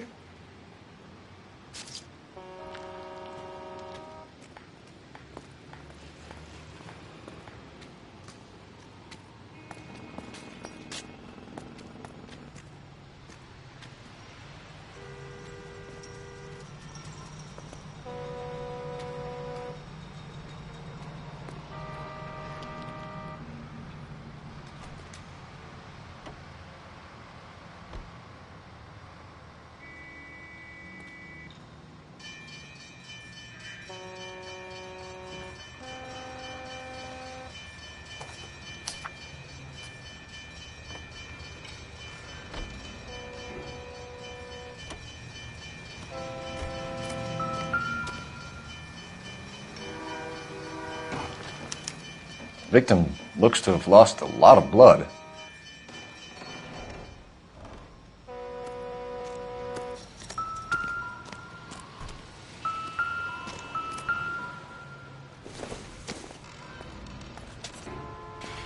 victim looks to have lost a lot of blood.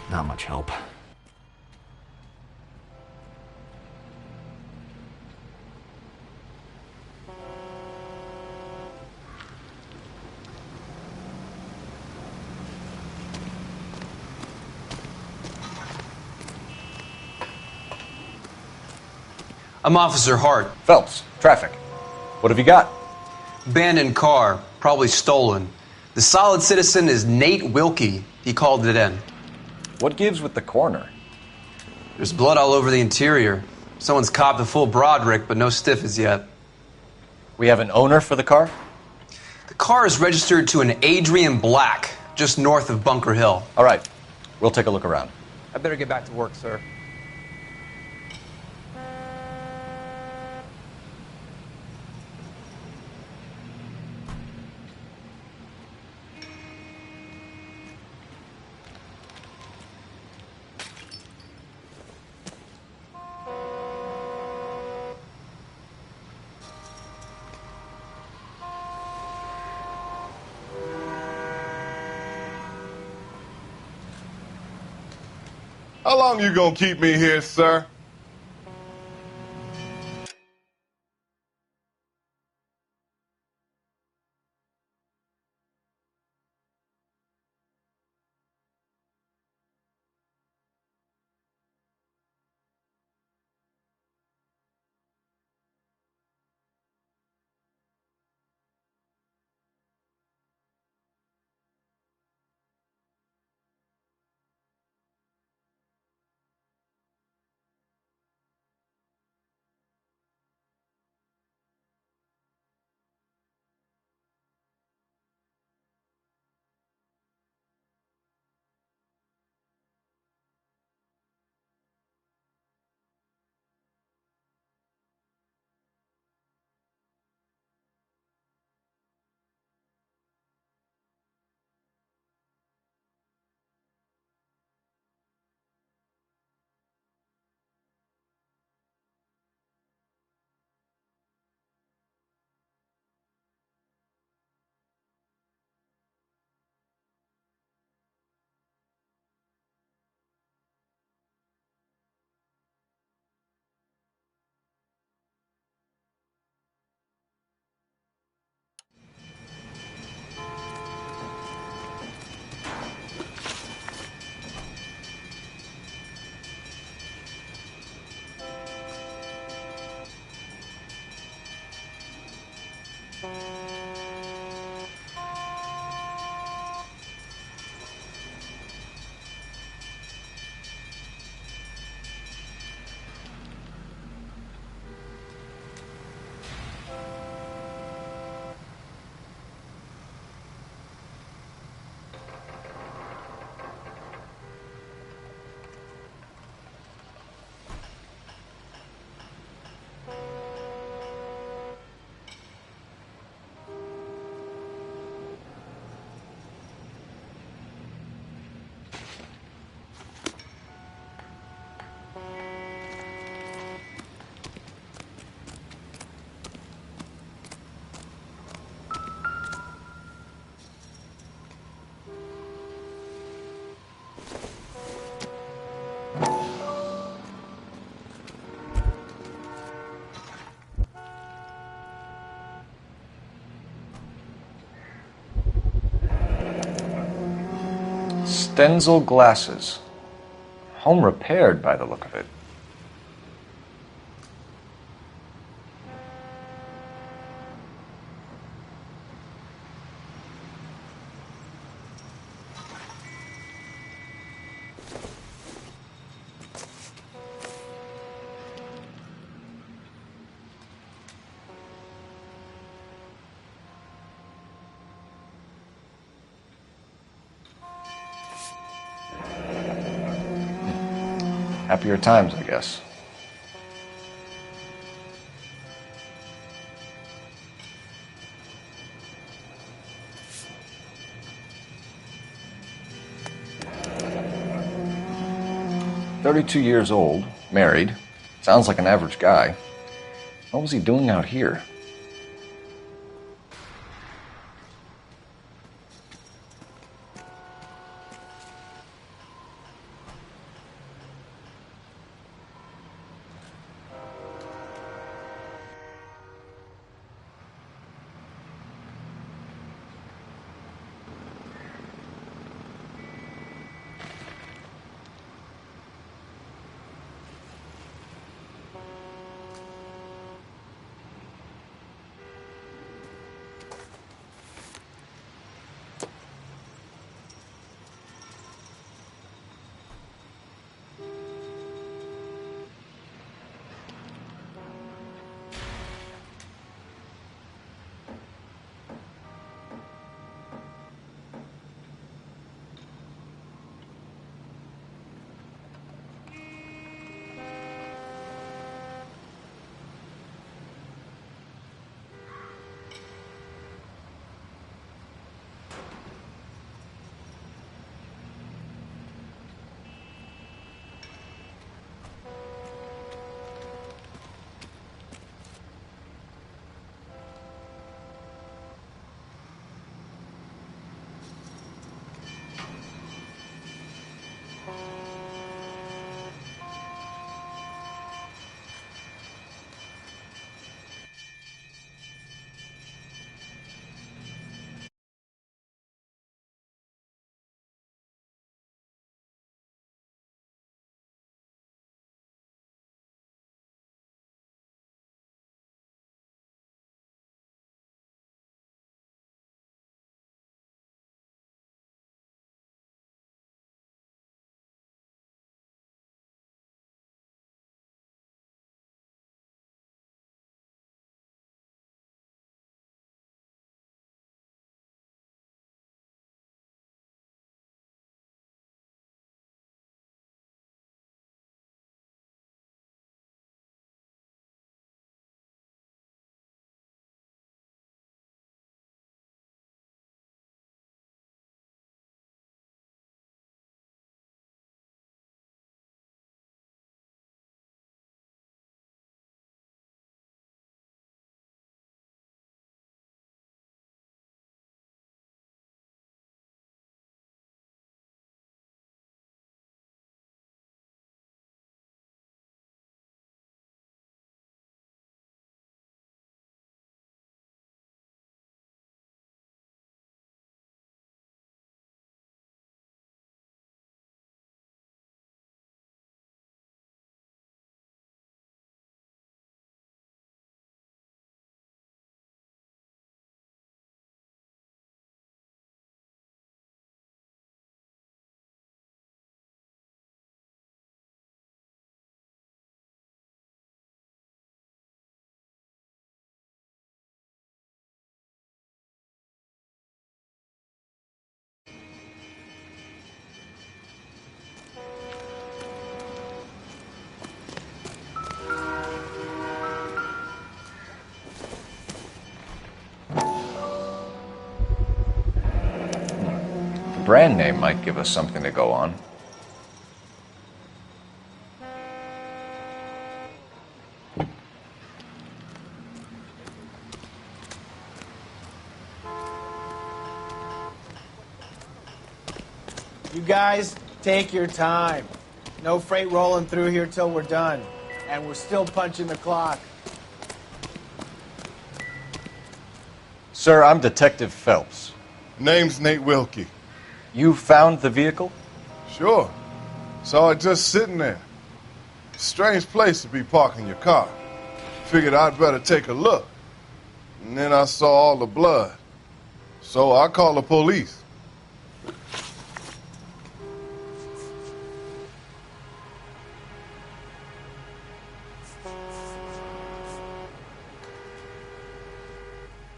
Not much help. I'm Officer Hart. Phelps, traffic. What have you got? Abandoned car, probably stolen. The solid citizen is Nate Wilkie. He called it in. What gives with the coroner? There's blood all over the interior. Someone's copped a full Broderick, but no stiff as yet. We have an owner for the car? The car is registered to an Adrian Black, just north of Bunker Hill. All right. We'll take a look around. I better get back to work, sir. How long you gonna keep me here, sir? Stenzel glasses. Home repaired by the look of it. Happier times, I guess. 32 years old, married. Sounds like an average guy. What was he doing out here? The brand name might give us something to go on. You guys, take your time. No freight rolling through here till we're done. And we're still punching the clock. Sir, I'm Detective Phelps. Name's Nate Wilkie. You found the vehicle? Sure. Saw it just sitting there. Strange place to be parking your car. Figured I'd better take a look. And then I saw all the blood. So I called the police.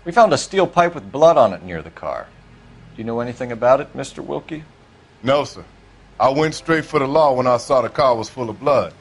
We found a steel pipe with blood on it near the car. Do you know anything about it, Mr. Wilkie? No, sir. I went straight for the law when I saw the car was full of blood.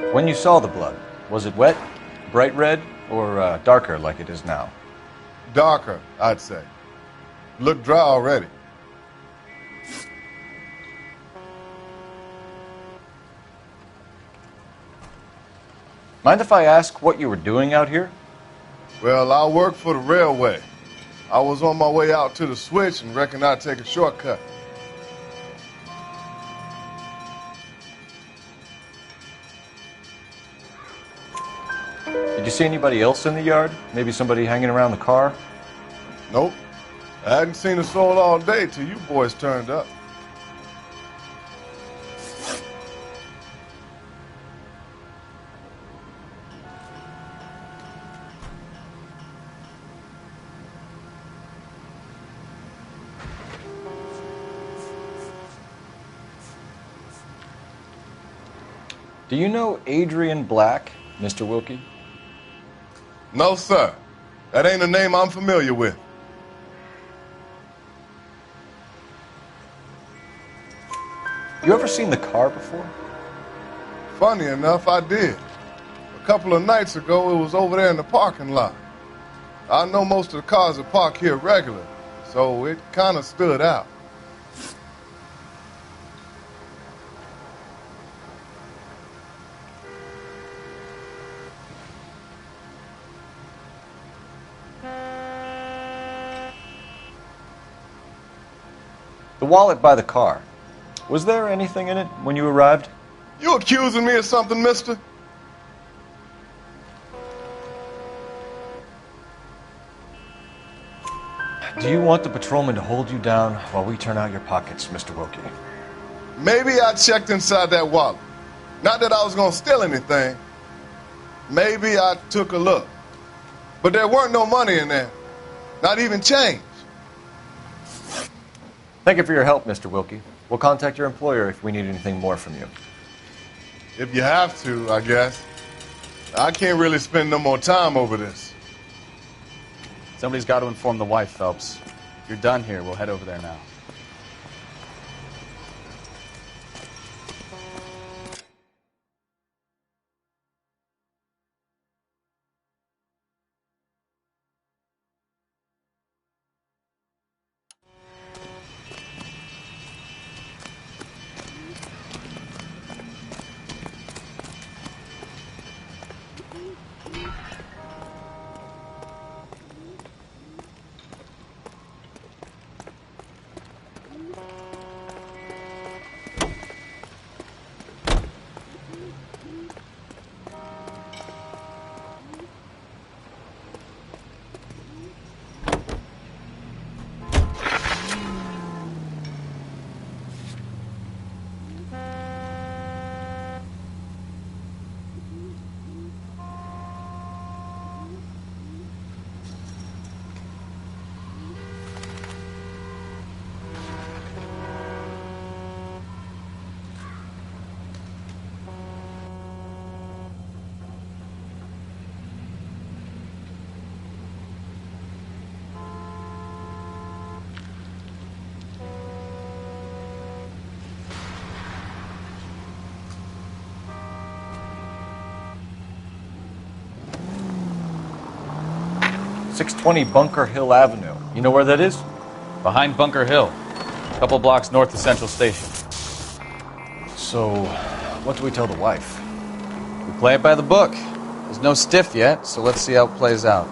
When you saw the blood, was it wet, bright red, or darker like it is now? Darker, I'd say. Looked dry already. Mind if I ask what you were doing out here? Well, I work for the railway. I was on my way out to the switch and reckoned I'd take a shortcut. Did you see anybody else in the yard? Maybe somebody hanging around the car? Nope. I hadn't seen a soul all day till you boys turned up. Do you know Adrian Black, Mr. Wilkie? No, sir. That ain't a name I'm familiar with. You ever seen the car before? Funny enough, I did. A couple of nights ago, it was over there in the parking lot. I know most of the cars are parked here regularly, so it kind of stood out. The wallet by the car. Was there anything in it when you arrived? You accusing me of something, mister? Do you want the patrolman to hold you down while we turn out your pockets, Mr. Wilkie? Maybe I checked inside that wallet. Not that I was going to steal anything. Maybe I took a look. But there weren't no money in there. Not even change. Thank you for your help, Mr. Wilkie. We'll contact your employer if we need anything more from you. If you have to, I guess. I can't really spend no more time over this. Somebody's got to inform the wife, Phelps. If you're done here, we'll head over there now. .620 Bunker Hill Avenue. You know where that is? Behind Bunker Hill. A couple blocks north of Central Station. So, what do we tell the wife? We play it by the book. There's no stiff yet, so let's see how it plays out.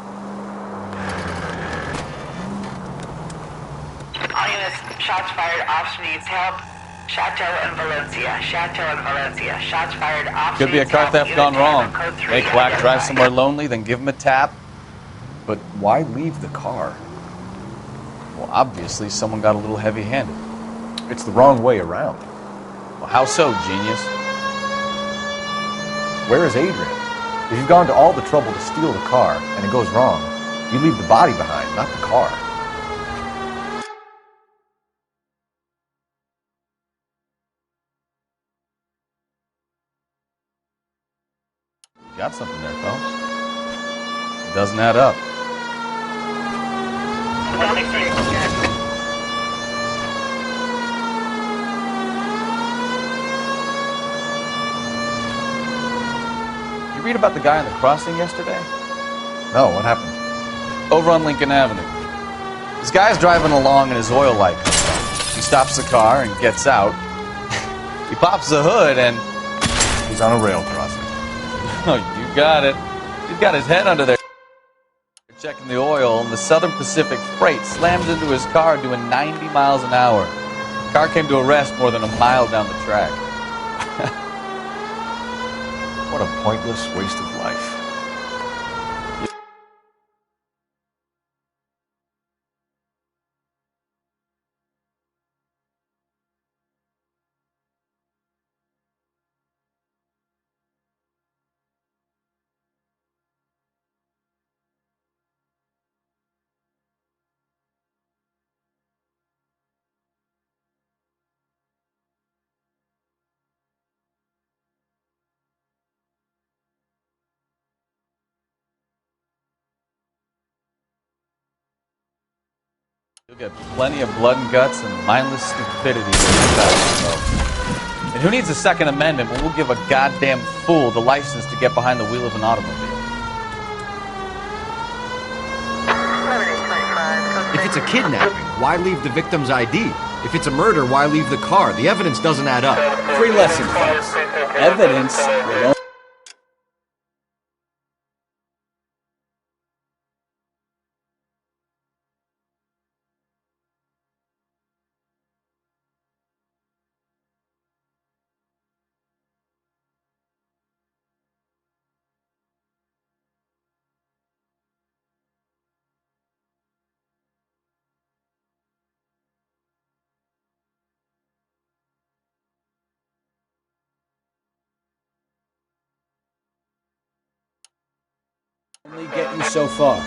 All units, shots fired, officer needs help. Chateau and Valencia, Chateau and Valencia, shots fired, officer Could be a needs car help. theft Unit gone wrong. driver, code 3 Make Black drive identified. somewhere lonely, then give him a tap. But why leave the car? Well, obviously, someone got a little heavy-handed. It's the wrong way around. Well, how so, genius? Where is Adrian? If you've gone to all the trouble to steal the car and it goes wrong, you leave the body behind, not the car. Got something there, Phelps. It doesn't add up. read about the guy on the crossing yesterday? No, what happened? Over on Lincoln Avenue. This guy's driving along and his oil light comes on. He stops the car and gets out. He pops the hood and... He's on a rail crossing. Oh, you got it. He's got his head under there checking the oil, and the Southern Pacific Freight slams into his car doing 90 miles an hour. The car came to a rest more than a mile down the track. What a pointless waste of life. You'll get plenty of blood and guts and mindless stupidity. And who needs a Second Amendment when we'll give a goddamn fool the license to get behind the wheel of an automobile? If it's a kidnapping, why leave the victim's ID? If it's a murder, why leave the car? The evidence doesn't add up. Free lesson, folks. Evidence will only get you so far.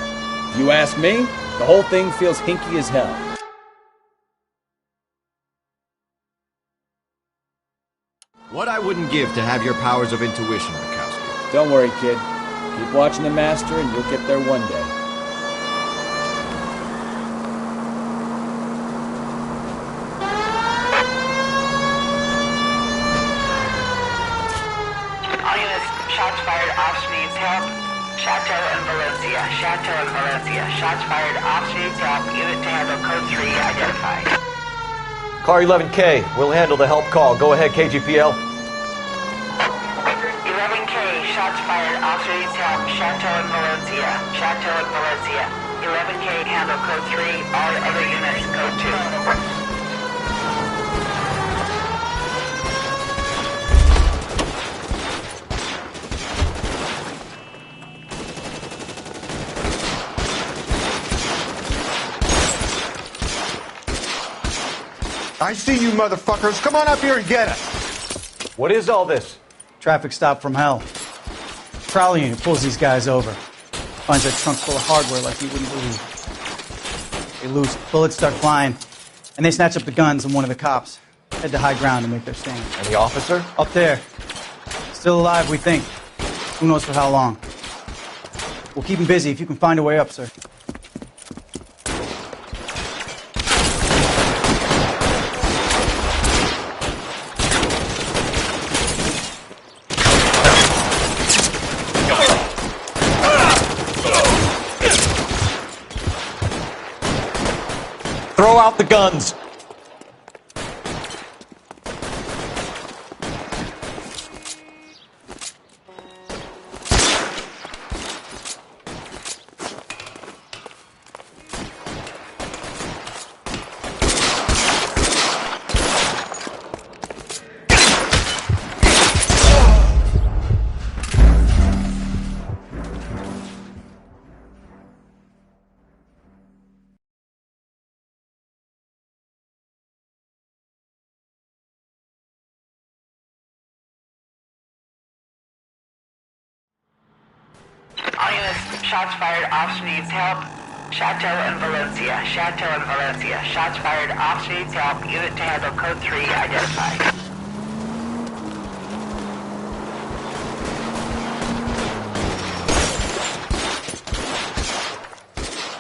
If you ask me, the whole thing feels hinky as hell. What I wouldn't give to have your powers of intuition, Bukowski. Don't worry, kid. Keep watching the master and you'll get there one day. All units, shots fired. Ops needs help. Chateau and Valencia. Chateau and Valencia. Shots fired. Ops needs help. Unit to handle code 3 identified. Car 11K, we'll handle the help call. Go ahead, KGPL. 11K, shots fired. Ops needs help. Chateau and Valencia. Chateau and Valencia. 11K, handle code 3. All other units, code 2. I see you motherfuckers. Come on up here and get us. What is all this? Traffic stop from hell. Prowler unit pulls these guys over. Finds a trunk full of hardware like you wouldn't believe. They lose, bullets start flying, and they snatch up the guns and one of the cops. Head to high ground and make their stand. And the officer? Up there. Still alive, we think. Who knows for how long. We'll keep him busy if you can find a way up, sir. Throw out the guns. All units, shots fired. Ops needs help. Chateau and Valencia. Chateau and Valencia. Shots fired. Ops needs help. Unit to handle code 3 identified.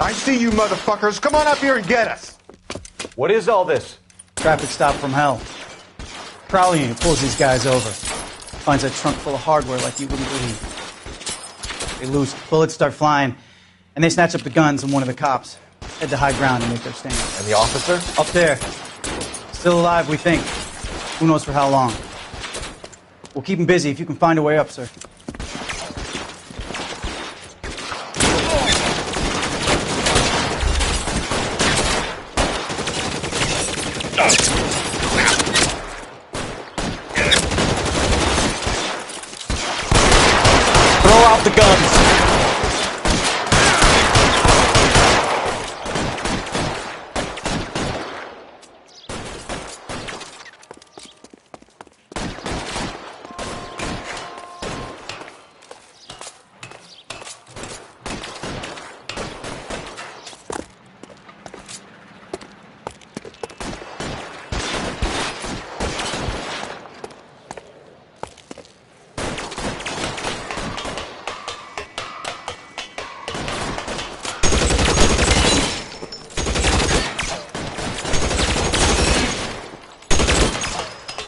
I see you motherfuckers. Come on up here and get us. What is all this? Traffic stop from hell. Prowler unit pulls these guys over. Finds a trunk full of hardware like you wouldn't believe. They loose, bullets start flying, and they snatch up the guns, and one of the cops head to high ground and make their stand. And the officer? Up there. Still alive, we think. Who knows for how long. We'll keep him busy if you can find a way up, sir. Throw out the guns.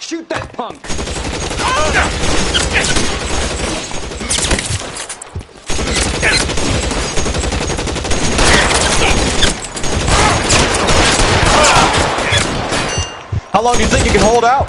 Shoot that punk! How long do you think you can hold out?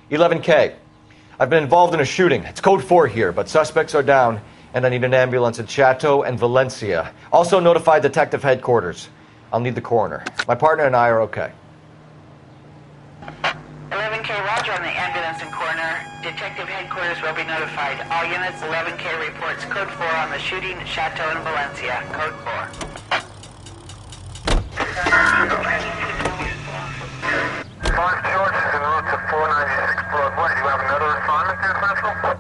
$11K. I've been involved in a shooting. It's code 4 here, but suspects are down, and I need an ambulance in Chateau and Valencia. Also notify detective headquarters. I'll need the coroner. My partner and I are okay. 11K, roger on the ambulance and coroner. Detective headquarters will be notified. All units, 11K reports code 4 on the shooting at Chateau and Valencia. Code 4. Mark George is en route to 496 Broadway. Do you have another assignment here, Central?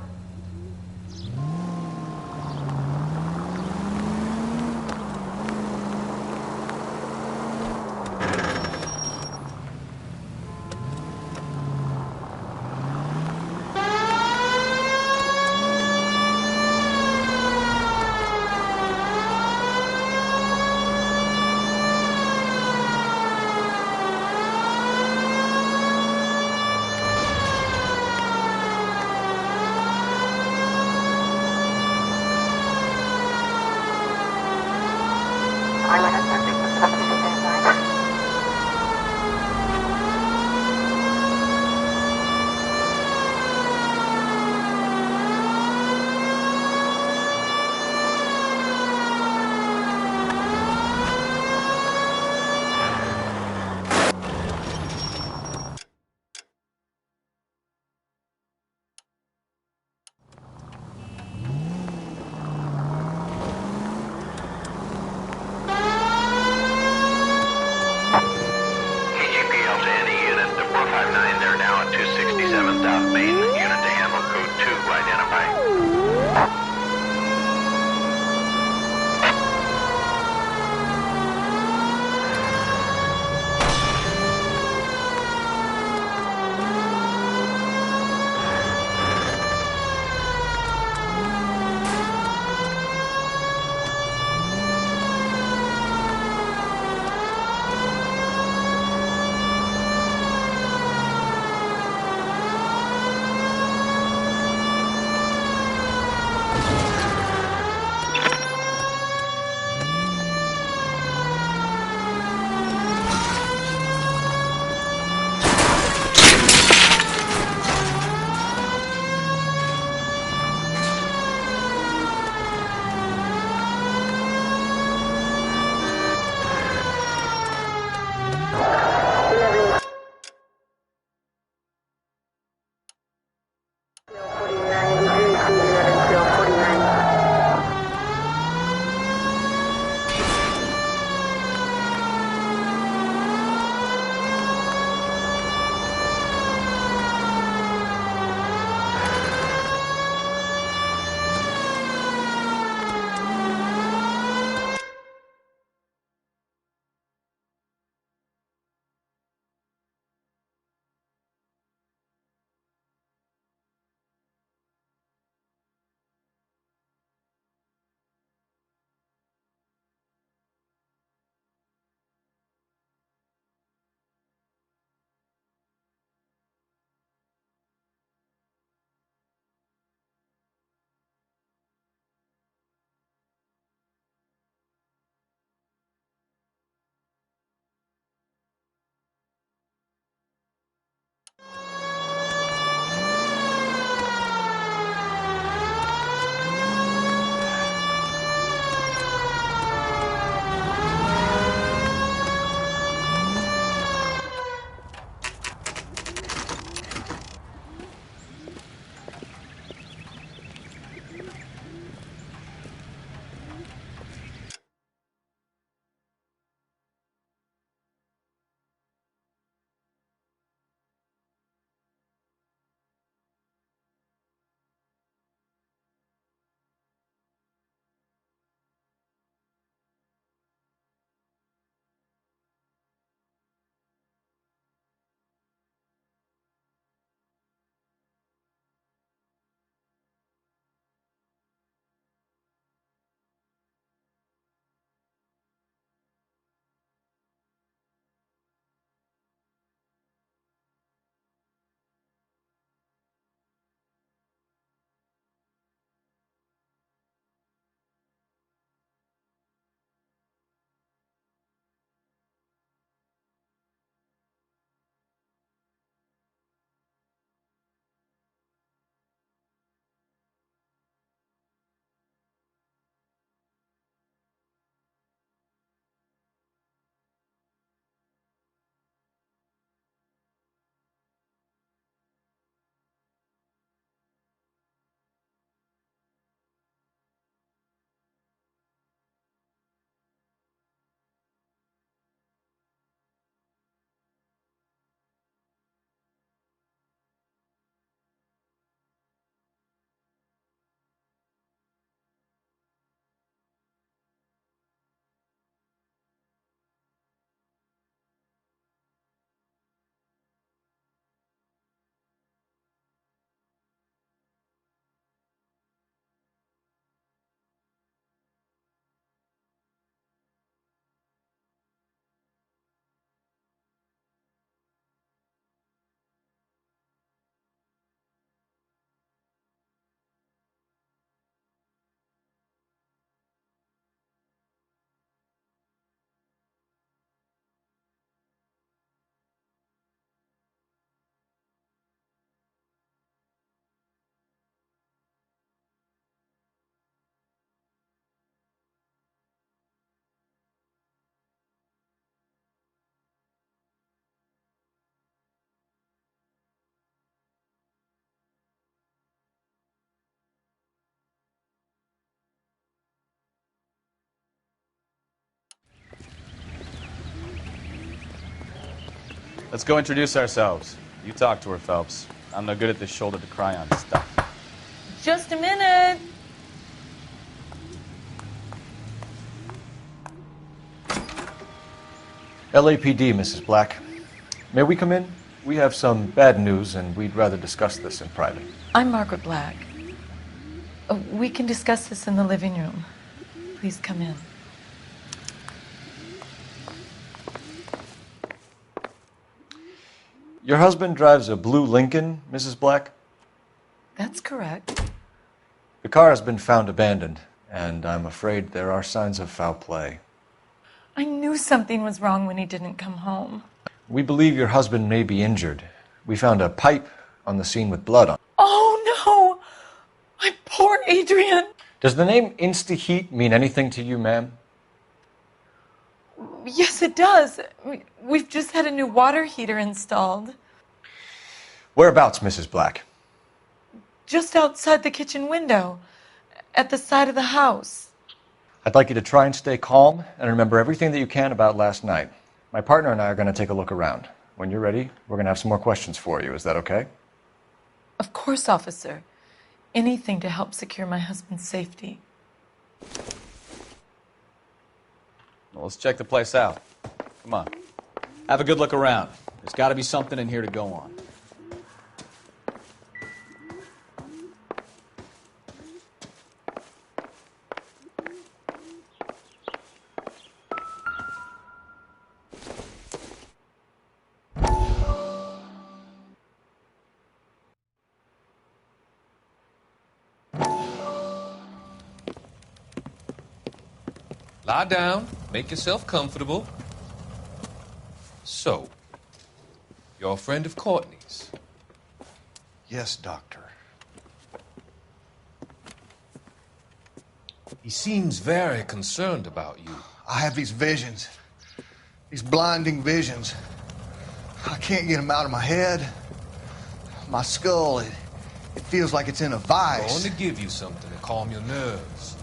Let's go introduce ourselves. You talk to her, Phelps. I'm no good at this shoulder to cry on stuff. Just a minute. LAPD, Mrs. Black. May we come in? We have some bad news, and we'd rather discuss this in private. I'm Margaret Black. We can discuss this in the living room. Please come in. Your husband drives a blue Lincoln, Mrs. Black? That's correct. The car has been found abandoned, and I'm afraid there are signs of foul play. I knew something was wrong when he didn't come home. We believe your husband may be injured. We found a pipe on the scene with blood on it. Oh, no! My poor Adrian! Does the name Insta-Heat mean anything to you, ma'am? Yes, it does. We've just had a new water heater installed. Whereabouts, Mrs. Black? Just outside the kitchen window, at the side of the house. I'd like you to try and stay calm and remember everything that you can about last night. My partner and I are going to take a look around. When you're ready, we're going to have some more questions for you. Is that okay? Of course, officer. Anything to help secure my husband's safety. Well, let's check the place out. Come on. Have a good look around. There's got to be something in here to go on. Lie down. Make yourself comfortable. So, you're a friend of Courtney's? Yes, Doctor. He seems very concerned about you. I have these visions. These blinding visions. I can't get them out of my head. My skull, it feels like it's in a vice. I'm going to give you something to calm your nerves.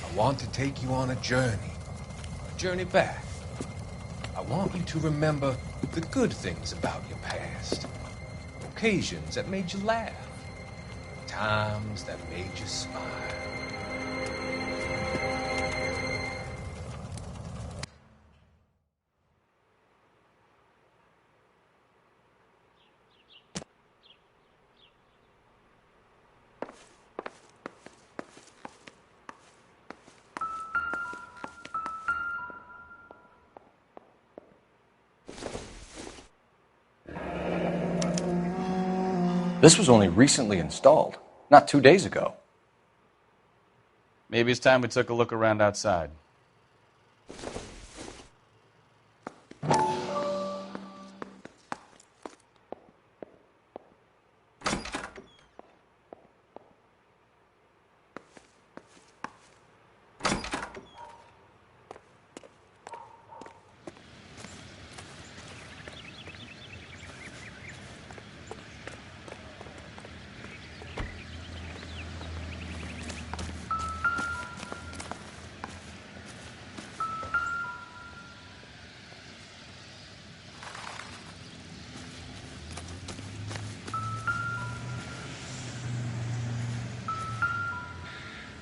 I want to take you on a journey back. I want you to remember the good things about your past, occasions that made you laugh, times that made you smile. This was only recently installed, not 2 days ago. Maybe it's time we took a look around outside.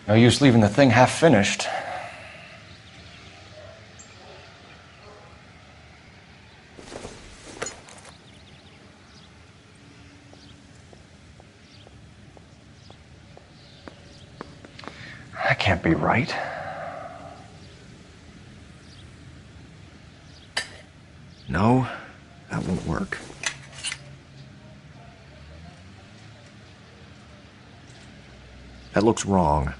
No use leaving the thing half finished. That can't be right. No, that won't work. That looks wrong.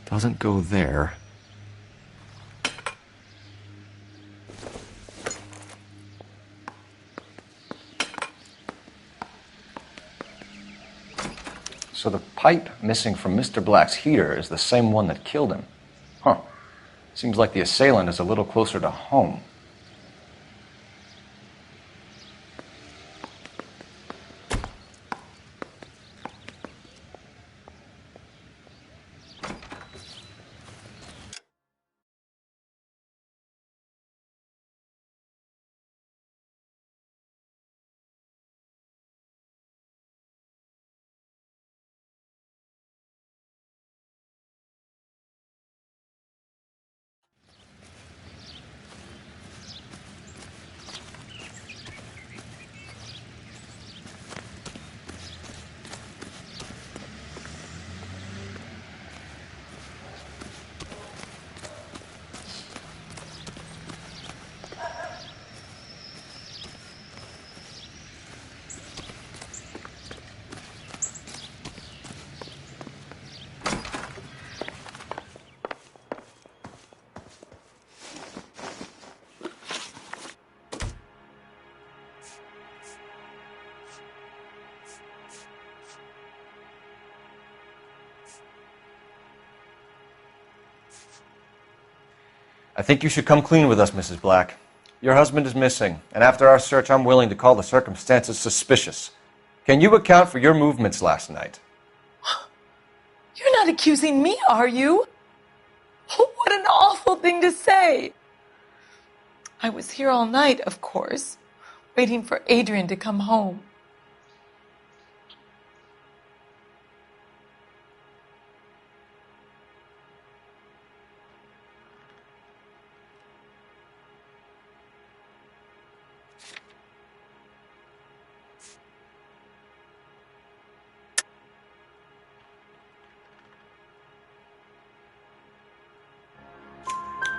Doesn't go there. So the pipe missing from Mr. Black's heater is the same one that killed him. Huh. Seems like the assailant is a little closer to home. I think you should come clean with us, Mrs. Black. Your husband is missing, and after our search, I'm willing to call the circumstances suspicious. Can you account for your movements last night? You're not accusing me, are you? What an awful thing to say. I was here all night, of course, waiting for Adrian to come home.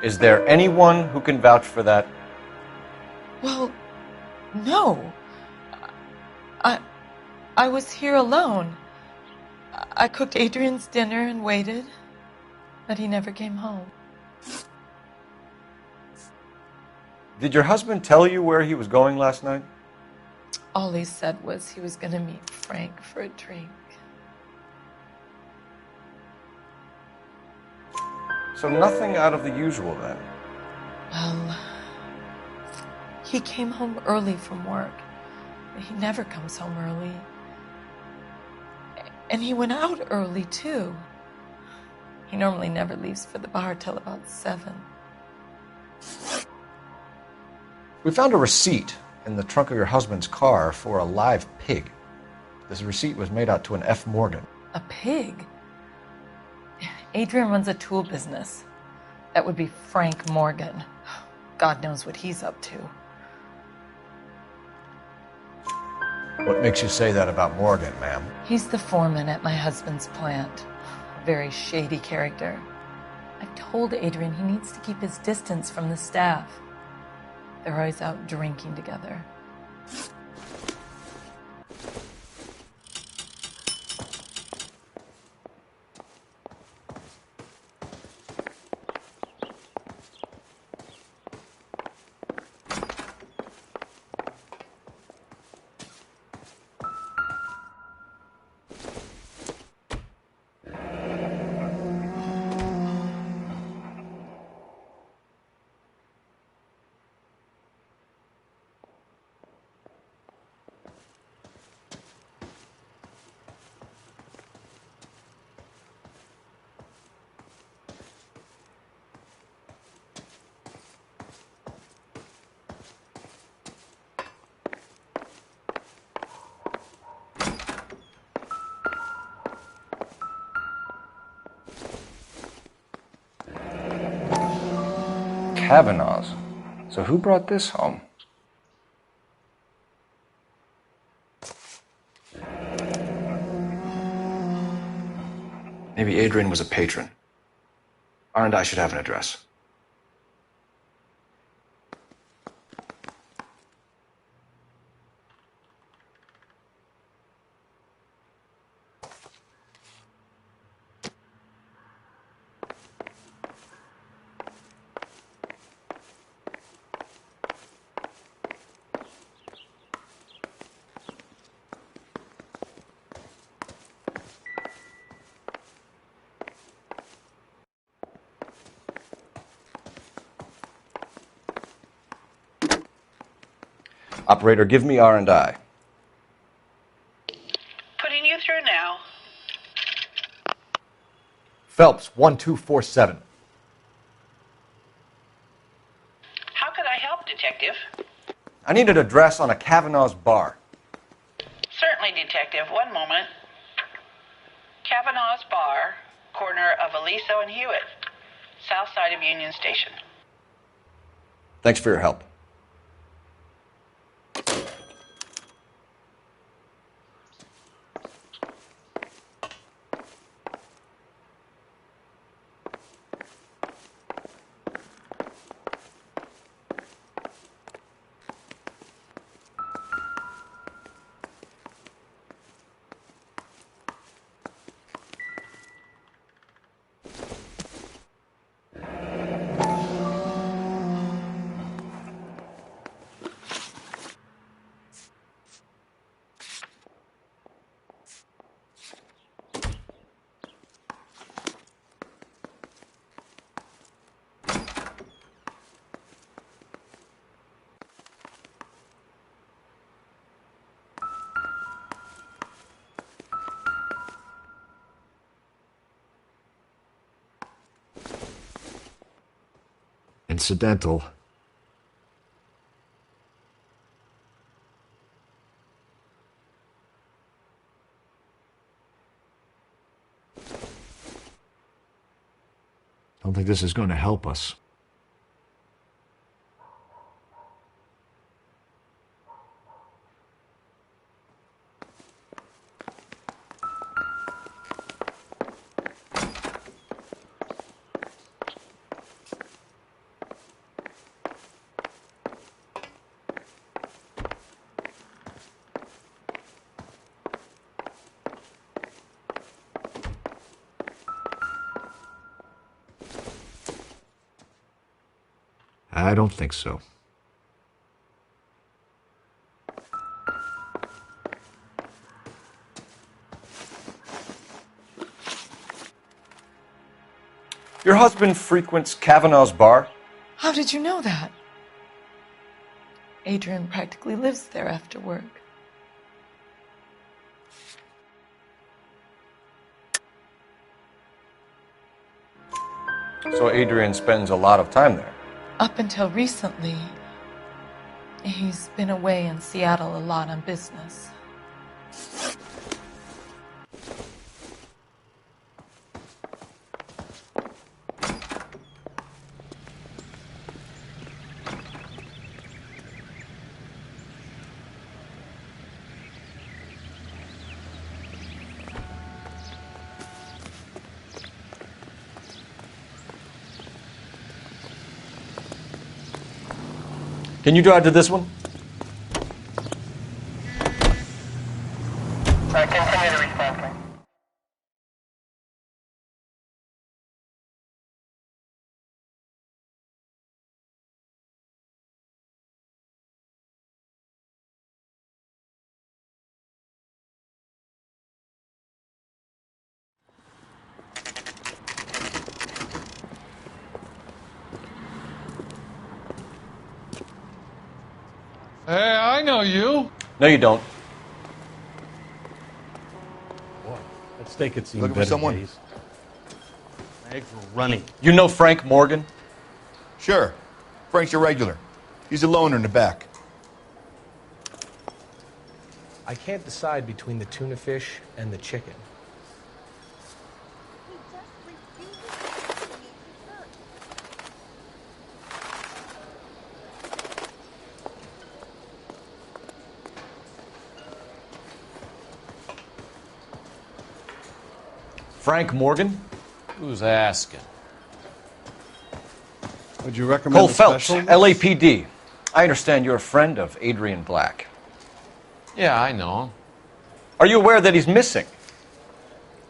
Is there anyone who can vouch for that? Well, no. I was here alone. I cooked Adrian's dinner and waited, but he never came home. Did your husband tell you where he was going last night? All he said was he was going to meet Frank for a drink. So nothing out of the usual then? Well, he came home early from work. He never comes home early. And he went out early, too. He normally never leaves for the bar till about 7. We found a receipt in the trunk of your husband's car for a live pig. This receipt was made out to an F. Morgan. A pig? Adrian runs a tool business. That would be Frank Morgan. God knows what he's up to. What makes you say that about Morgan, ma'am? He's the foreman at my husband's plant. A very shady character. I've told Adrian he needs to keep his distance from the staff. They're always out drinking together. Kavanaugh's. So who brought this home? Maybe Adrian was a patron. R&I should have an address. Operator, give me R&I. Putting you through now. Phelps, 1247. How could I help, Detective? I need an address on a Kavanaugh's bar. Certainly, Detective. One moment. Kavanaugh's Bar, corner of Aliso and Hewitt, south side of Union Station. Thanks for your help. Incidental. Don't think this is going to help us. I don't think so. Your husband frequents Kavanaugh's bar? How did you know that? Adrian practically lives there after work. So Adrian spends a lot of time there. Up until recently, he's been away in Seattle a lot on business. Can you drive to this one? Continue to respond. Hey, I know you. No, you don't. Boy, that steak had seen Looking for better someone? days. Legs were running. You know Frank Morgan? Sure. Frank's a regular. He's a loner in the back. I can't decide between the tuna fish and the chicken. Frank Morgan? Who's asking? Would you recommend Cole a Phelps, special? LAPD. I understand you're a friend of Adrian Black. Yeah, I know. Are you aware that he's missing?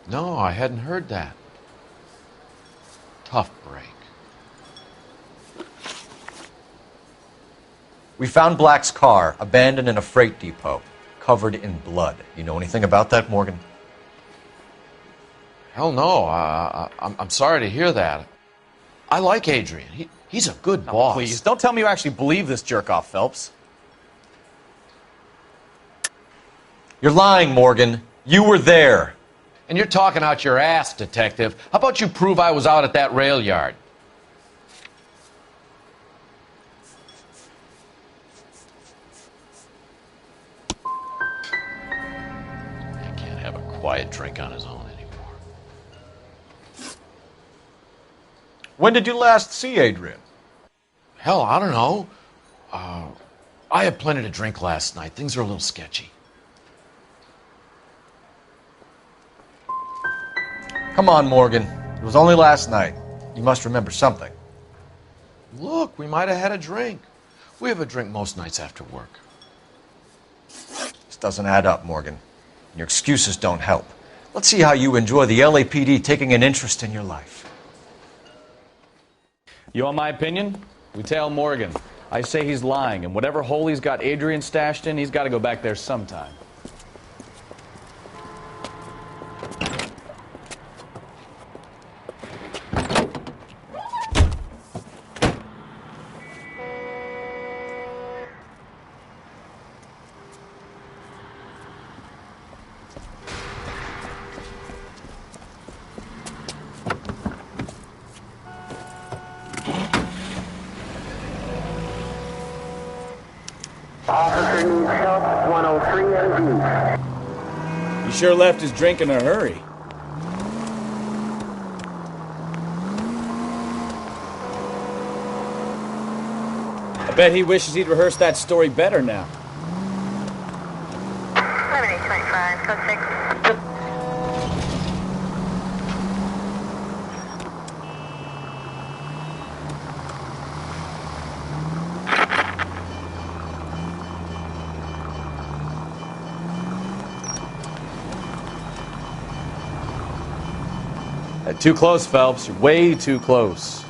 No, I hadn't heard that. Tough break. We found Black's car abandoned in a freight depot, covered in blood. You know anything about that, Morgan? Hell no. I'm sorry to hear that. I like Adrian. He's a good boss. Please, don't tell me you actually believe this jerk-off, Phelps. You're lying, Morgan. You were there. And you're talking out your ass, Detective. How about you prove I was out at that rail yard? He can't have a quiet drink on his own anymore. When did you last see Adrian? Hell, I don't know. I had plenty to drink last night. Things are a little sketchy. Come on, Morgan. It was only last night. You must remember something. Look, we might have had a drink. We have a drink most nights after work. This doesn't add up, Morgan. Your excuses don't help. Let's see how you enjoy the LAPD taking an interest in your life. You want my opinion? We tail Morgan. I say he's lying, and whatever hole he's got Adrian stashed in, he's got to go back there sometime. Officer needs help, 103 MD. He sure left his drink in a hurry. I bet he wishes he'd rehearsed that story better now. 7825, code 6. Too close, Phelps. You're way too close.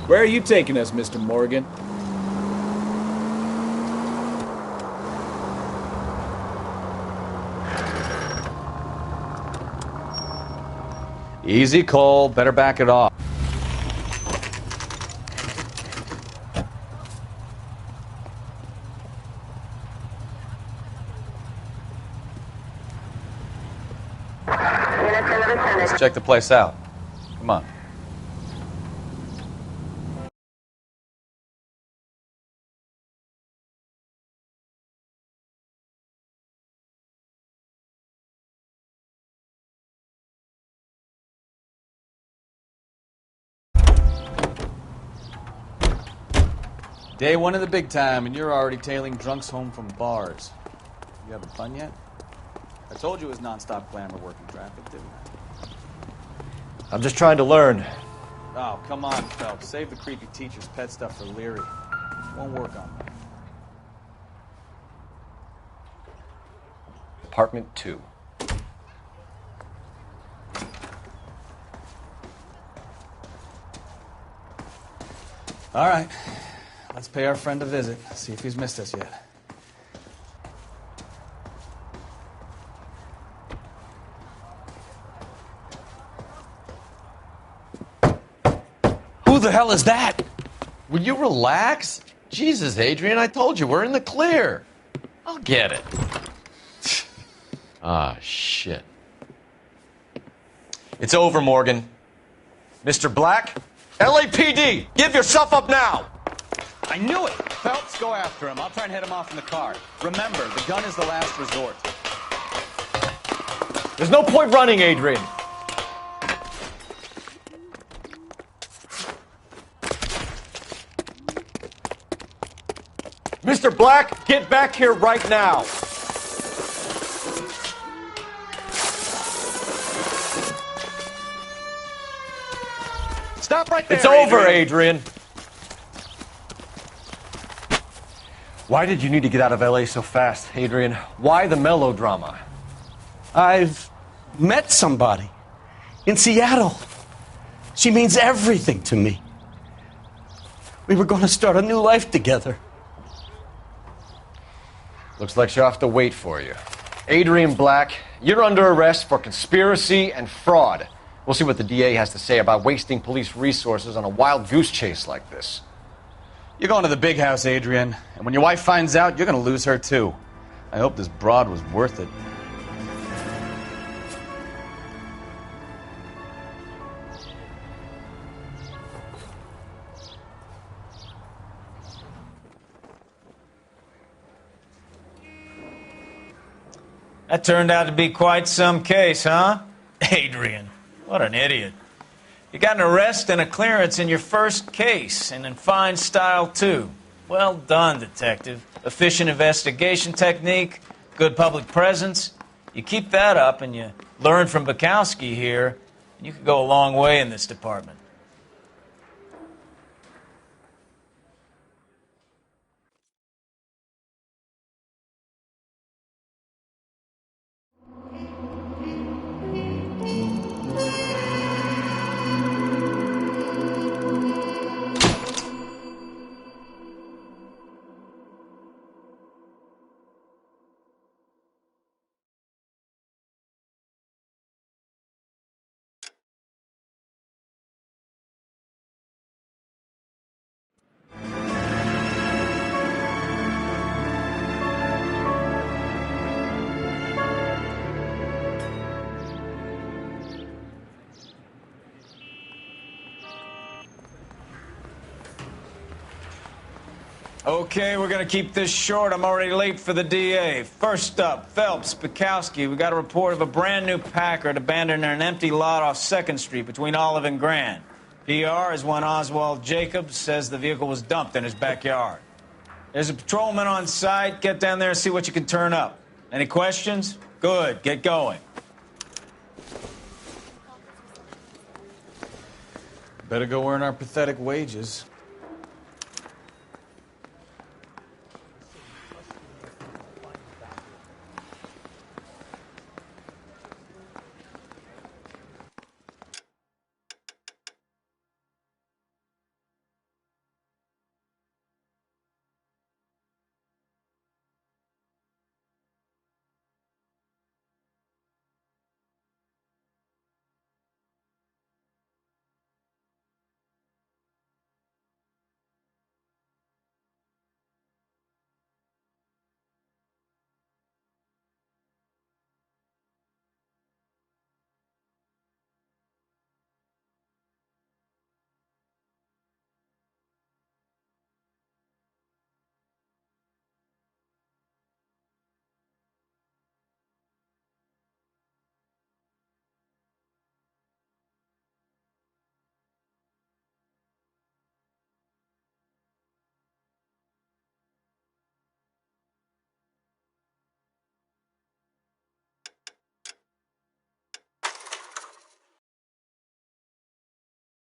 Where are you taking us, Mr. Morgan? Easy, Cole. Better back it off. Let's check the place out. Come on. Day one of the big time, and you're already tailing drunks home from bars. You having fun yet? I told you it was nonstop glamour working traffic, didn't I? I'm just trying to learn. Oh, come on, Phelps. Save the creepy teacher's pet stuff for Leary. Won't work on me. Apartment 2. All right. Let's pay our friend a visit. See if he's missed us yet. Who the hell is that? Will you relax? Jesus, Adrian, I told you, we're in the clear. I'll get it. Ah, shit. It's over, Morgan. Mr. Black, LAPD, give yourself up now! I knew it! Phelps, go after him. I'll try and head him off in the car. Remember, the gun is the last resort. There's no point running, Adrian. Mr. Black, get back here right now. Stop right there, It's over, Adrian. Why did you need to get out of LA so fast, Adrian? Why the melodrama? I've met somebody in Seattle. She means everything to me. We were going to start a new life together. Looks like she'll have to wait for you. Adrian Black, you're under arrest for conspiracy and fraud. We'll see what the DA has to say about wasting police resources on a wild goose chase like this. You're going to the big house, Adrian. And when your wife finds out, you're going to lose her, too. I hope this broad was worth it. That turned out to be quite some case, huh? Adrian, what an idiot. You got an arrest and a clearance in your first case, and in fine style, too. Well done, detective. Efficient investigation technique, good public presence. You keep that up and you learn from Bukowski here, and you could go a long way in this department. Okay, we're going to keep this short. I'm already late for the DA. First up, Phelps, Bukowski. We got a report of a brand new Packard abandoned in an empty lot off 2nd Street between Olive and Grand. PR is one Oswald Jacobs says the vehicle was dumped in his backyard. There's a patrolman on site. Get down there and see what you can turn up. Any questions? Good. Get going. Better go earn our pathetic wages.